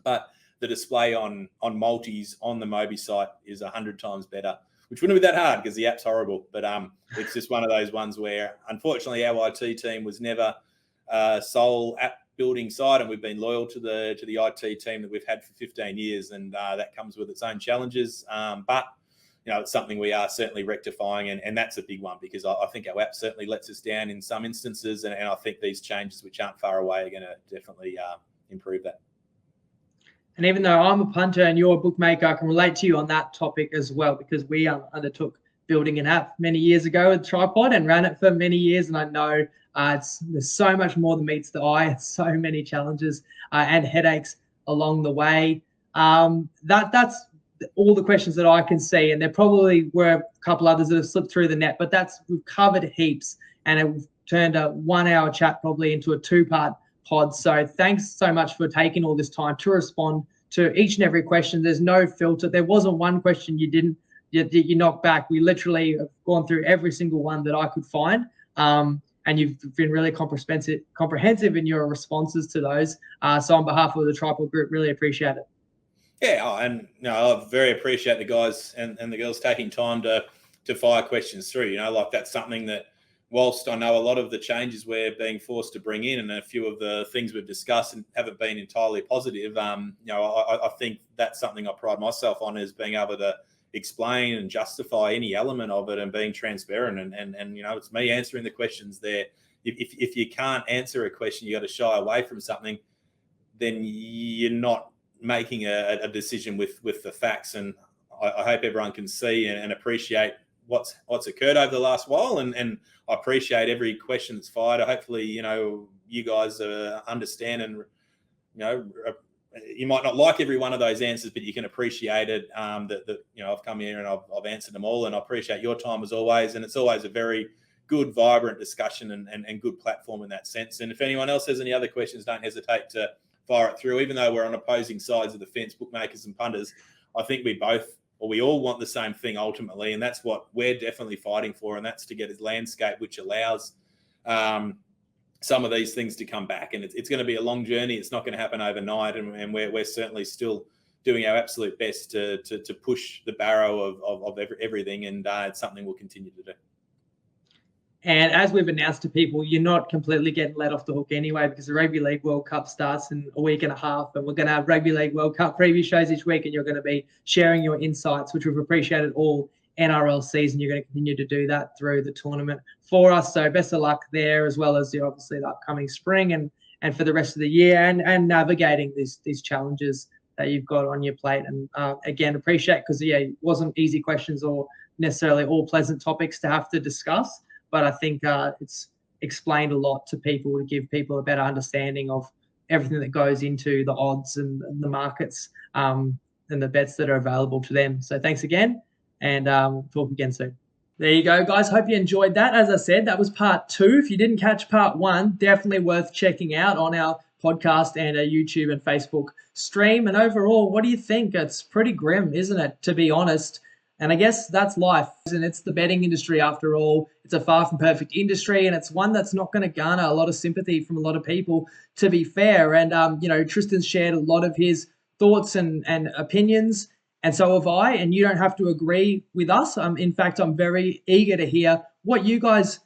But the display on multis on the Mobi site is 100 times better, which wouldn't be that hard because the app's horrible. But it's just one of those ones where, unfortunately, our IT team was never a sole app building site, and we've been loyal to the IT team that we've had for 15 years, and that comes with its own challenges. But it's something we are certainly rectifying, and that's a big one because I think our app certainly lets us down in some instances, and I think these changes, which aren't far away, are going to definitely improve that. And even though I'm a punter and you're a bookmaker, I can relate to you on that topic as well, because we undertook building an app many years ago with TryPod and ran it for many years. And I know there's so much more than meets the eye, so many challenges and headaches along the way. That's all the questions that I can see. And there probably were a couple others that have slipped through the net, but we've covered heaps, and we've turned a 1 hour chat probably into a 2-part pod. So thanks so much for taking all this time to respond to each and every question. There's no filter. There wasn't one question you knocked back. We literally have gone through every single one that I could find. And you've been really comprehensive in your responses to those. So on behalf of the TryPod group, really appreciate it. Yeah, and I very appreciate the guys and the girls taking time to fire questions through. Like that's something that, whilst I know a lot of the changes we're being forced to bring in and a few of the things we've discussed and haven't been entirely positive, I think that's something I pride myself on, is being able to explain and justify any element of it and being transparent. And it's me answering the questions there. If you can't answer a question, you got to shy away from something, then you're not making a decision with the facts. And I hope everyone can see and appreciate what's occurred over the last while, and I appreciate every question that's fired. Hopefully, you guys understand, and you might not like every one of those answers, but you can appreciate it. That I've come here and I've answered them all, and I appreciate your time as always. And it's always a very good, vibrant discussion and good platform in that sense. And if anyone else has any other questions, don't hesitate to fire it through. Even though we're on opposing sides of the fence, bookmakers and punters, I think we all want the same thing ultimately, and that's what we're definitely fighting for, and that's to get a landscape which allows some of these things to come back. And it's going to be a long journey. It's not going to happen overnight, and we're certainly still doing our absolute best to push the barrow of everything, and it's something we'll continue to do. And as we've announced to people, you're not completely getting let off the hook anyway, because the Rugby League World Cup starts in a week and a half, and we're going to have Rugby League World Cup preview shows each week, and you're going to be sharing your insights, which we've appreciated all NRL season. You're going to continue to do that through the tournament for us. So best of luck there, as well as obviously the upcoming spring and for the rest of the year, and navigating these challenges that you've got on your plate. And again, appreciate, because it wasn't easy questions or necessarily all pleasant topics to have to discuss. But I think it's explained a lot to people, to give people a better understanding of everything that goes into the odds and the markets and the bets that are available to them. So thanks again, and talk again soon. There you go, guys. Hope you enjoyed that. As I said, that was part 2. If you didn't catch part 1, definitely worth checking out on our podcast and our YouTube and Facebook stream. And overall, what do you think? It's pretty grim, isn't it, to be honest? And I guess that's life, and it's the betting industry after all. It's a far from perfect industry, and it's one that's not going to garner a lot of sympathy from a lot of people, to be fair. And, Tristan's shared a lot of his thoughts and opinions, and so have I, and you don't have to agree with us. In fact, I'm very eager to hear what you guys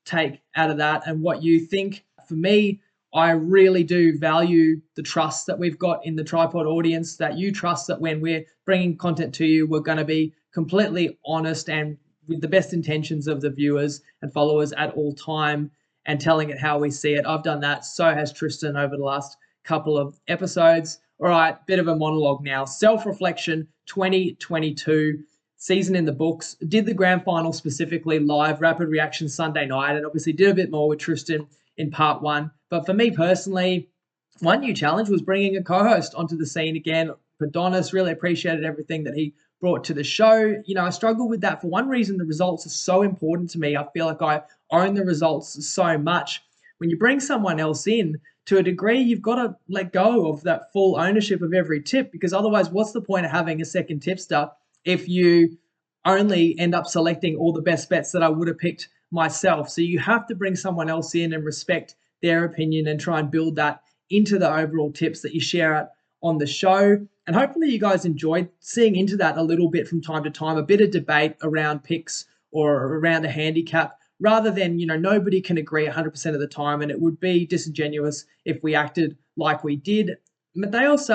take out of that and what you think. For me, I really do value the trust that we've got in the TryPod audience, that you trust that when we're bringing content to you, we're going to be completely honest and with the best intentions of the viewers and followers at all time, and telling it how we see it. I've done that. So has Tristan over the last couple of episodes. All right, bit of a monologue now. Self-reflection 2022, season in the books. Did the grand final specifically live, rapid reaction Sunday night, and obviously did a bit more with Tristan in part 1. But for me personally, one new challenge was bringing a co-host onto the scene again. Adonis, really appreciated everything that he brought to the show. I struggle with that for one reason. The results are so important to me. I feel like I own the results so much. When you bring someone else in, to a degree, you've got to let go of that full ownership of every tip, because otherwise, what's the point of having a second tipster if you only end up selecting all the best bets that I would have picked myself? So you have to bring someone else in and respect their opinion and try and build that into the overall tips that you share out on the show. And hopefully you guys enjoyed seeing into that a little bit from time to time, a bit of debate around picks or around a handicap, rather than, nobody can agree 100% of the time. And it would be disingenuous if we acted like we did. Mateos,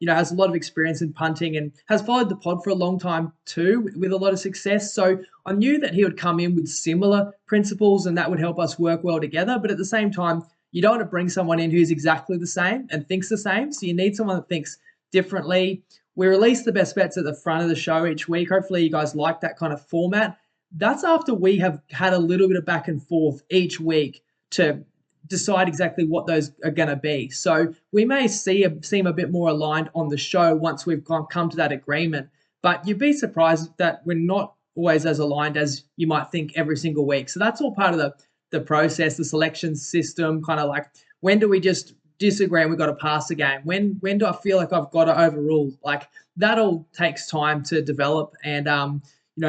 has a lot of experience in punting and has followed the pod for a long time too, with a lot of success. So I knew that he would come in with similar principles and that would help us work well together. But at the same time, you don't want to bring someone in who's exactly the same and thinks the same. So you need someone that thinks differently. We release the best bets at the front of the show each week. Hopefully you guys like that kind of format. That's after we have had a little bit of back and forth each week to decide exactly what those are going to be. So we may seem a bit more aligned on the show once we've come to that agreement, but you'd be surprised that we're not always as aligned as you might think every single week. So that's all part of the process, the selection system, kind of like when do we just disagree and we've got to pass the game? When do I feel like I've got to overrule? Like that all takes time to develop. And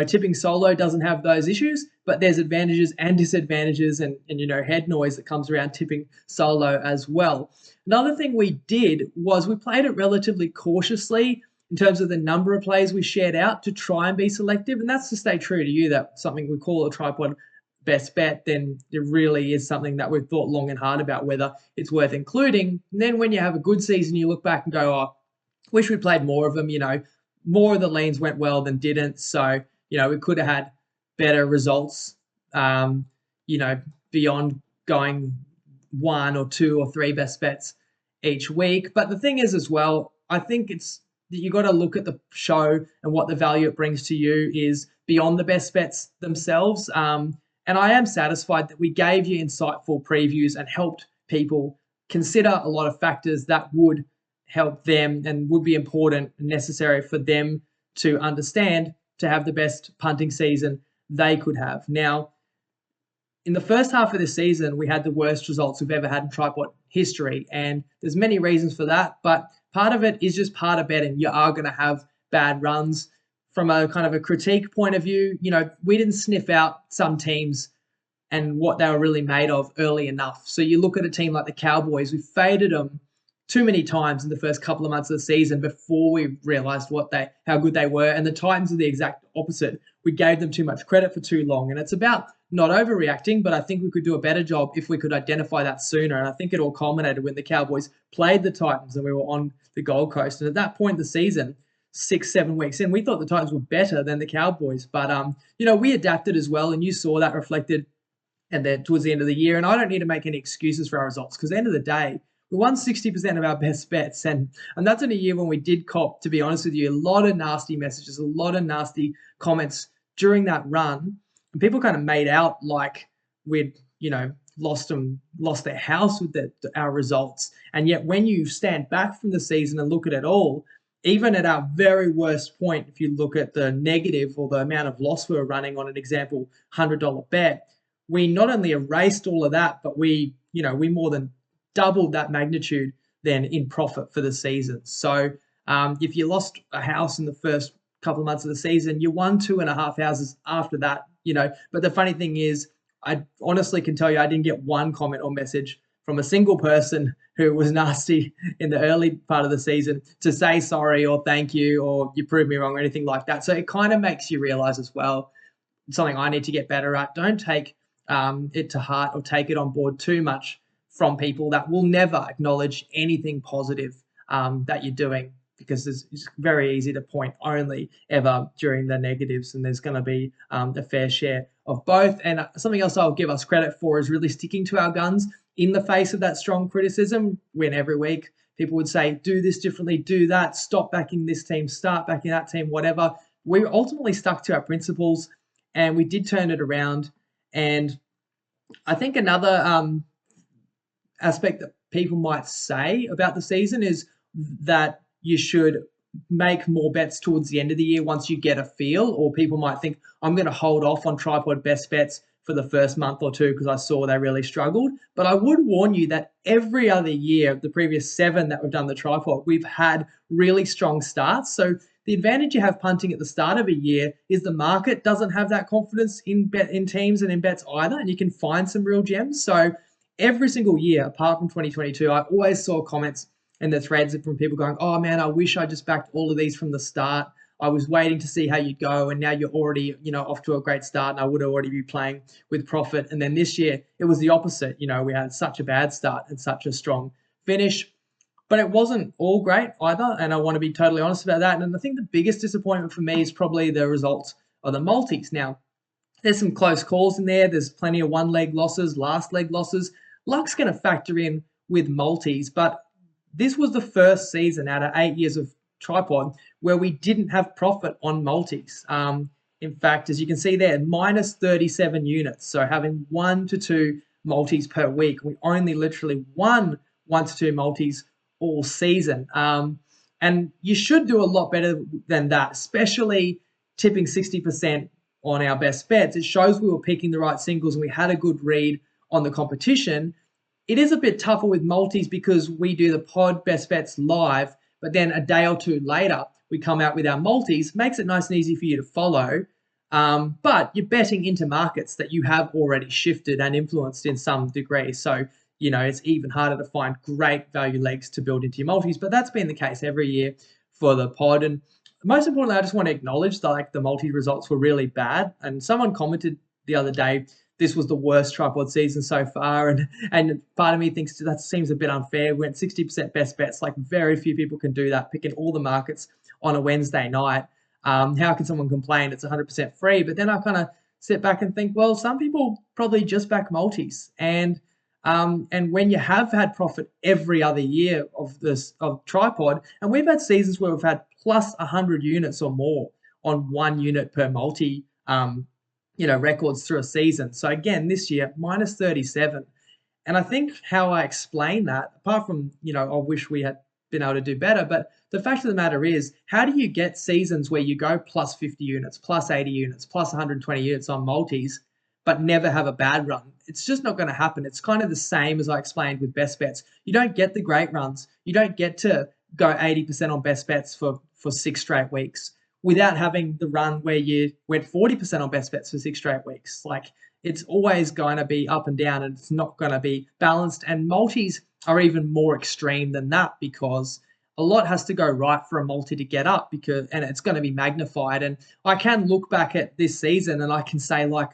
tipping solo doesn't have those issues, but there's advantages and disadvantages and head noise that comes around tipping solo as well. Another thing we did was we played it relatively cautiously in terms of the number of plays we shared out to try and be selective. And that's to stay true to you, that something we call a TryPod best bet, then it really is something that we've thought long and hard about whether it's worth including. And then when you have a good season, you look back and go, oh, wish we played more of them. More of the leans went well than didn't. So, we could have had better results, beyond going 1 or 2 or 3 best bets each week. But the thing is as well, I think it's that you got to look at the show and what the value it brings to you is beyond the best bets themselves. And I am satisfied that we gave you insightful previews and helped people consider a lot of factors that would help them and would be important and necessary for them to understand to have the best punting season they could have. Now, in the first half of the season, we had the worst results we've ever had in TryPod history. And there's many reasons for that, but part of it is just part of betting. You are going to have bad runs. From a kind of a critique point of view, we didn't sniff out some teams and what they were really made of early enough. So you look at a team like the Cowboys, we faded them too many times in the first couple of months of the season before we realized how good they were. And the Titans are the exact opposite. We gave them too much credit for too long. And it's about not overreacting, but I think we could do a better job if we could identify that sooner. And I think it all culminated when the Cowboys played the Titans and we were on the Gold Coast. And at that point in the season, 6-7 weeks in, we thought the Titans were better than the Cowboys. But, we adapted as well. And you saw that reflected and then towards the end of the year. And I don't need to make any excuses for our results because at the end of the day, we won 60% of our best bets. And that's in a year when we did cop, to be honest with you, a lot of nasty messages, a lot of nasty comments during that run. And people kind of made out like we'd, lost their house with our results. And yet when you stand back from the season and look at it all, even at our very worst point, if you look at the negative or the amount of loss we were running on an example $100 bet, we not only erased all of that, but we more than doubled that magnitude then in profit for the season. So if you lost a house in the first couple of months of the season, you won 2.5 houses after that, But the funny thing is, I honestly can tell you I didn't get one comment or message from a single person who was nasty in the early part of the season to say sorry or thank you or you proved me wrong or anything like that. So it kind of makes you realize as well, something I need to get better at. Don't take it to heart or take it on board too much from people that will never acknowledge anything positive that you're doing, because it's very easy to point only ever during the negatives, and there's going to be a fair share of both. And something else I'll give us credit for is really sticking to our guns in the face of that strong criticism, when every week people would say, do this differently, do that, stop backing this team, start backing that team, whatever. We ultimately stuck to our principles and we did turn it around. And I think another aspect that people might say about the season is that you should make more bets towards the end of the year once you get a feel, or people might think, I'm going to hold off on TryPod best bets for the first month or two because I saw they really struggled. But I would warn you that every other year, the previous 7 that we've done the TryPod, we've had really strong starts. So the advantage you have punting at the start of a year is the market doesn't have that confidence in teams and in bets either, and you can find some real gems. So every single year, apart from 2022, I always saw comments in the threads from people going, oh man, I wish I just backed all of these from the start. I was waiting to see how you'd go, and now you're already, off to a great start, and I would already be playing with profit. And then this year, it was the opposite. We had such a bad start and such a strong finish, but it wasn't all great either. And I want to be totally honest about that. And I think the biggest disappointment for me is probably the results of the multis. Now, there's some close calls in there. There's plenty of one leg losses, last leg losses. Luck's going to factor in with multis, but this was the first season out of 8 years of TryPod where we didn't have profit on multis. In fact, as you can see there, minus 37 units. So having 1 to 2 multis per week. We only literally won 1 to 2 multis all season. And you should do a lot better than that, especially tipping 60% on our best bets. It shows we were picking the right singles and we had a good read on the competition. It is a bit tougher with multis because we do the pod best bets live, but then a day or two later, we come out with our multis. Makes it nice and easy for you to follow. But you're betting into markets that you have already shifted and influenced in some degree. So, it's even harder to find great value legs to build into your multis. But that's been the case every year for the pod. And most importantly, I just want to acknowledge that the multi results were really bad. And someone commented the other day, this was the worst TryPod season so far. And part of me thinks that seems a bit unfair. We went 60% best bets. Like very few people can do that, picking all the markets on a Wednesday night. How can someone complain? It's 100% free. But then I kind of sit back and think, well, some people probably just back multis. And when you have had profit every other year of TryPod, and we've had seasons where we've had plus 100 units or more on 1 unit per multi, records through a season. So again, this year, minus 37. And I think how I explain that, apart from, I wish we had been able to do better, but the fact of the matter is, how do you get seasons where you go plus 50 units, plus 80 units, plus 120 units on multis, but never have a bad run? It's just not going to happen. It's kind of the same as I explained with best bets. You don't get the great runs. You don't get to go 80% on best bets for 6 straight weeks without having the run where you went 40% on best bets for 6 straight weeks. Like, it's always going to be up and down, and it's not going to be balanced. And multis are even more extreme than that because a lot has to go right for a multi to get up and it's going to be magnified. And I can look back at this season and I can say, like,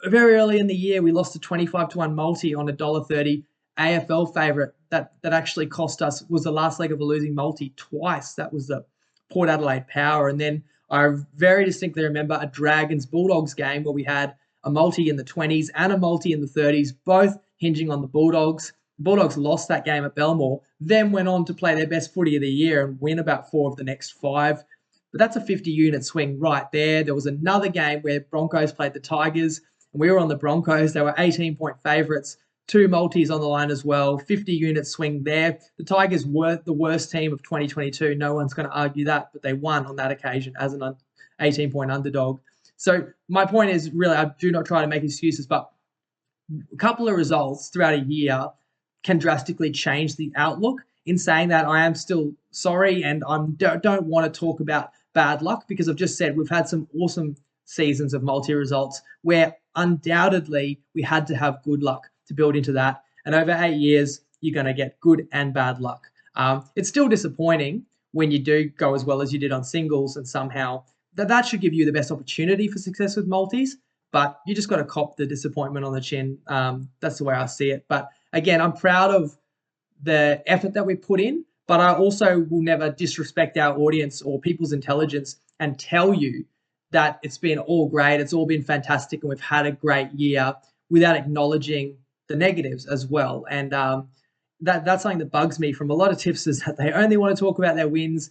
very early in the year, we lost a 25-1 multi on a $1.30 AFL favourite that actually cost us, was the last leg of a losing multi twice. That was the Port Adelaide Power. And then I very distinctly remember a Dragons Bulldogs game where we had a multi in the 20s and a multi in the 30s, both hinging on the Bulldogs. The Bulldogs lost that game at Belmore, then went on to play their best footy of the year and win about 4 of the next 5. But that's a 50-unit swing right there. There was another game where Broncos played the Tigers, and we were on the Broncos. They were 18-point favourites, 2 multis on the line as well, 50-unit swing there. The Tigers were the worst team of 2022. No one's going to argue that, but they won on that occasion as an 18-point underdog. So my point is, really, I do not try to make excuses, but a couple of results throughout a year can drastically change the outlook. In saying that, I am still sorry, and I don't want to talk about bad luck because I've just said we've had some awesome seasons of multi results where undoubtedly we had to have good luck to build into that. And over 8 years, you're going to get good and bad luck. It's still disappointing when you do go as well as you did on singles, and somehow that should give you the best opportunity for success with multis. But you just got to cop the disappointment on the chin. That's the way I see it. But again, I'm proud of the effort that we put in, but I also will never disrespect our audience or people's intelligence and tell you that it's been all great, it's all been fantastic, and we've had a great year without acknowledging the negatives as well. And that's something that bugs me from a lot of tipsters, that they only want to talk about their wins.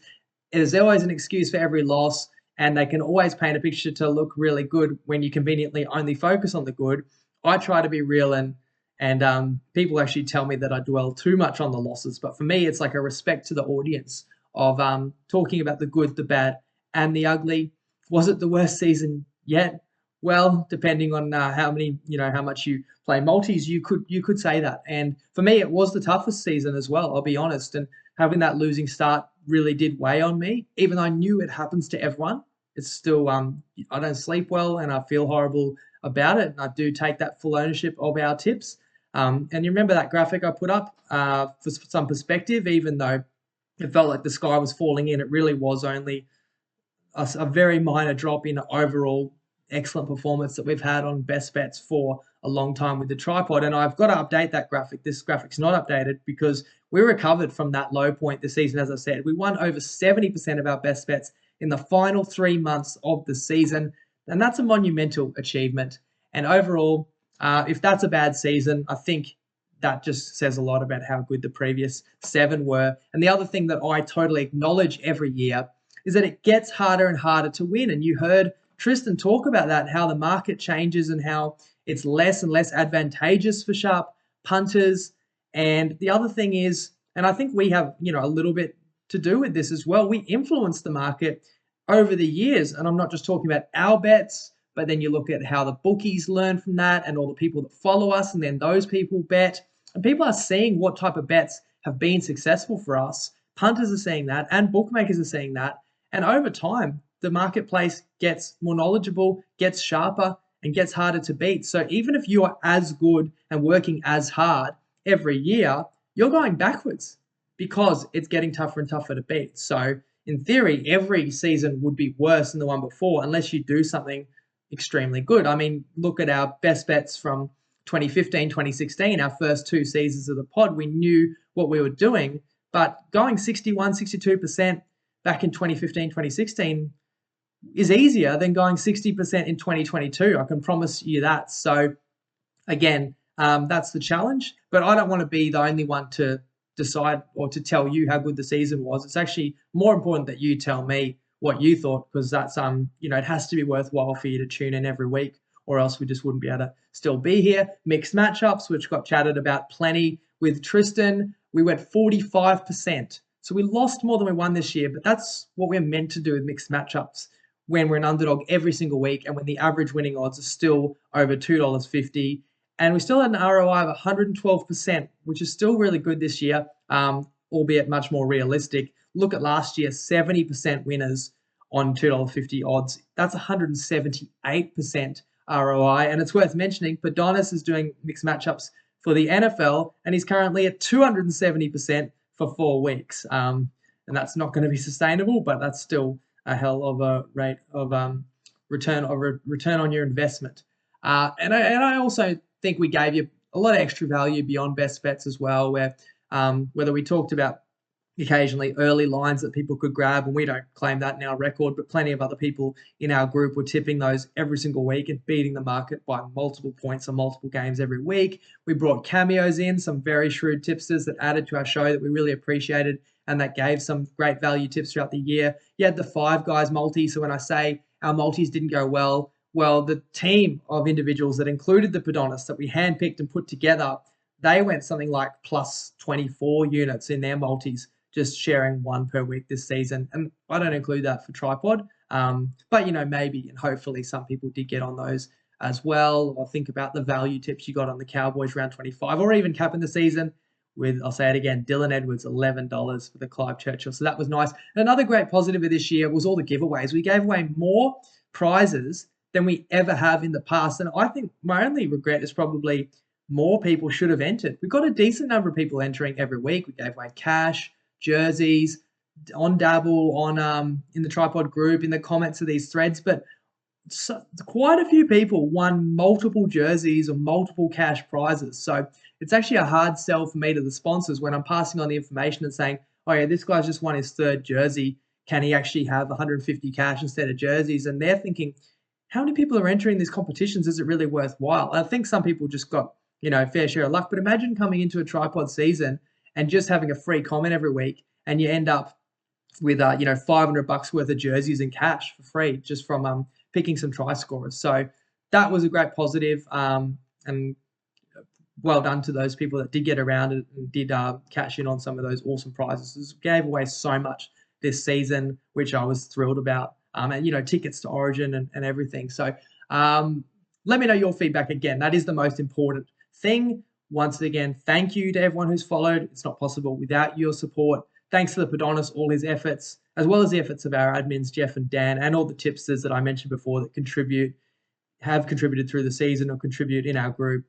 There's always an excuse for every loss, and they can always paint a picture to look really good when you conveniently only focus on the good. I try to be real, and people actually tell me that I dwell too much on the losses. But for me, it's like a respect to the audience of talking about the good, the bad, and the ugly. Was it the worst season yet? Well, depending on how much you play multis, you could say that. And for me, it was the toughest season as well, I'll be honest. And having that losing start really did weigh on me, even though I knew it happens to everyone. It's still, I don't sleep well and I feel horrible about it. And I do take that full ownership of our tips. And you remember that graphic I put up for some perspective, even though it felt like the sky was falling in, it really was only a very minor drop in overall excellent performance that we've had on best bets for a long time with the TryPod. And I've got to update that graphic. This graphic's not updated because we recovered from that low point this season. As I said, we won over 70% of our best bets in the final 3 months of the season. And that's a monumental achievement. And overall, if that's a bad season, I think that just says a lot about how good the previous 7 were. And the other thing that I totally acknowledge every year is that it gets harder and harder to win. And you heard Tristan talk about that, how the market changes and how it's less and less advantageous for sharp punters. And the other thing is, and I think we have, a little bit to do with this as well. We influence the market over the years. And I'm not just talking about our bets, but then you look at how the bookies learn from that and all the people that follow us, and then those people bet. And people are seeing what type of bets have been successful for us. Punters are seeing that, and bookmakers are seeing that. And over time, the marketplace gets more knowledgeable, gets sharper, and gets harder to beat. So even if you are as good and working as hard every year, you're going backwards because it's getting tougher and tougher to beat. So in theory, every season would be worse than the one before unless you do something extremely good. I mean, look at our best bets from 2015, 2016, our first 2 seasons of the pod. We knew what we were doing, but going 61, 62% back in 2015, 2016 is easier than going 60% in 2022. I can promise you that. So again, that's the challenge, but I don't want to be the only one to decide or to tell you how good the season was. It's actually more important that you tell me what you thought, because that's it has to be worthwhile for you to tune in every week, or else we just wouldn't be able to still be here. Mixed matchups, which got chatted about plenty with Tristan. We went 45%. So we lost more than we won this year, but that's what we're meant to do with mixed matchups when we're an underdog every single week and when the average winning odds are still over $2.50. And we still had an ROI of 112%, which is still really good this year, albeit much more realistic. Look at last year, 70% winners on $2.50 odds. That's 178% ROI. And it's worth mentioning, Padonis is doing mixed matchups for the NFL, and he's currently at 270% for 4 weeks. And that's not going to be sustainable, but that's still a hell of a rate of return on your investment. And I also think we gave you a lot of extra value beyond best bets as well, where whether we talked about occasionally early lines that people could grab, and we don't claim that in our record, but plenty of other people in our group were tipping those every single week and beating the market by multiple points on multiple games every week. We brought cameos in, some very shrewd tipsters that added to our show that we really appreciated, and that gave some great value tips throughout the year. You had the Five Guys multi, so when I say our multis didn't go well, the team of individuals that included the Padonis that we handpicked and put together, they went something like plus 24 units in their multis, just sharing one per week this season. And I don't include that for TryPod, but maybe and hopefully some people did get on those as well. Or think about the value tips you got on the Cowboys round 25, or even capping the season with, I'll say it again, Dylan Edwards, $11 for the Clive Churchill. So that was nice. And another great positive of this year was all the giveaways. We gave away more prizes than we ever have in the past. And I think my only regret is probably more people should have entered. We've got a decent number of people entering every week. We gave away cash, jerseys, on Dabble, on in the TryPod group, in the comments of these threads, but quite a few people won multiple jerseys or multiple cash prizes. So it's actually a hard sell for me to the sponsors when I'm passing on the information and saying, oh yeah, this guy's just won his 3rd jersey. Can he actually have 150 cash instead of jerseys? And they're thinking, how many people are entering these competitions? Is it really worthwhile? I think some people just got, fair share of luck, but imagine coming into a TryPod season and just having a free comment every week, and you end up with, $500 worth of jerseys and cash for free just from picking some try scorers. So that was a great positive, and well done to those people that did get around and did cash in on some of those awesome prizes. We gave away so much this season, which I was thrilled about, and tickets to Origin and everything. So let me know your feedback again. That is the most important thing. Once again, thank you to everyone who's followed. It's not possible without your support. Thanks to the Padonis, all his efforts, as well as the efforts of our admins, Jeff and Dan, and all the tipsters that I mentioned before that have contributed through the season or contribute in our group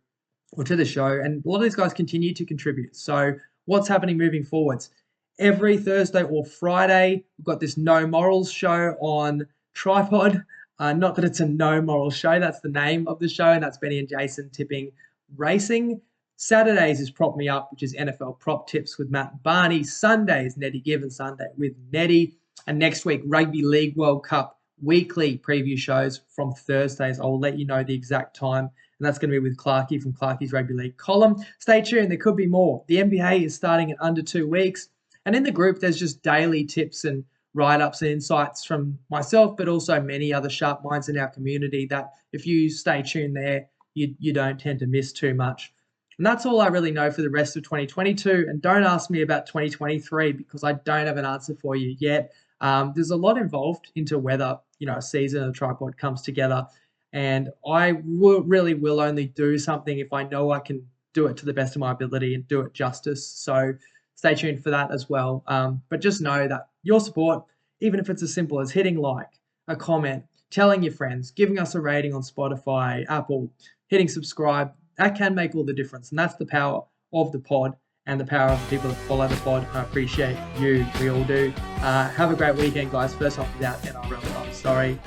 or to the show. And a lot of these guys continue to contribute. So what's happening moving forwards? Every Thursday or Friday, we've got this No Morals show on TryPod. Not that it's a no moral show, that's the name of the show, and that's Benny and Jason tipping racing. Saturdays is Prop Me Up, which is NFL prop tips with Matt and Barney. Sundays, Nettie Given Sunday with Nettie. And next week, Rugby League World Cup weekly preview shows from Thursdays. I'll let you know the exact time and that's going to be with Clarkey from Clarkey's Rugby League column. Stay tuned, there could be more. The NBA is starting in under 2 weeks, and in the group, there's just daily tips and write-ups and insights from myself, but also many other sharp minds in our community that if you stay tuned there, you don't tend to miss too much. And that's all I really know for the rest of 2022. And don't ask me about 2023 because I don't have an answer for you yet. There's a lot involved into whether a season of TryPod comes together, and I really will only do something if I know I can do it to the best of my ability and do it justice. So stay tuned for that as well. But just know that your support, even if it's as simple as hitting like, a comment, telling your friends, giving us a rating on Spotify, Apple, hitting subscribe, that can make all the difference. And that's the power of the pod and the power of the people that follow the pod. I appreciate you. We all do. Have a great weekend, guys. First off, without NRL, I'm sorry.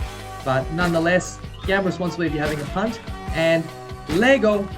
But nonetheless, gamble responsibly if you're having a punt. And Lego.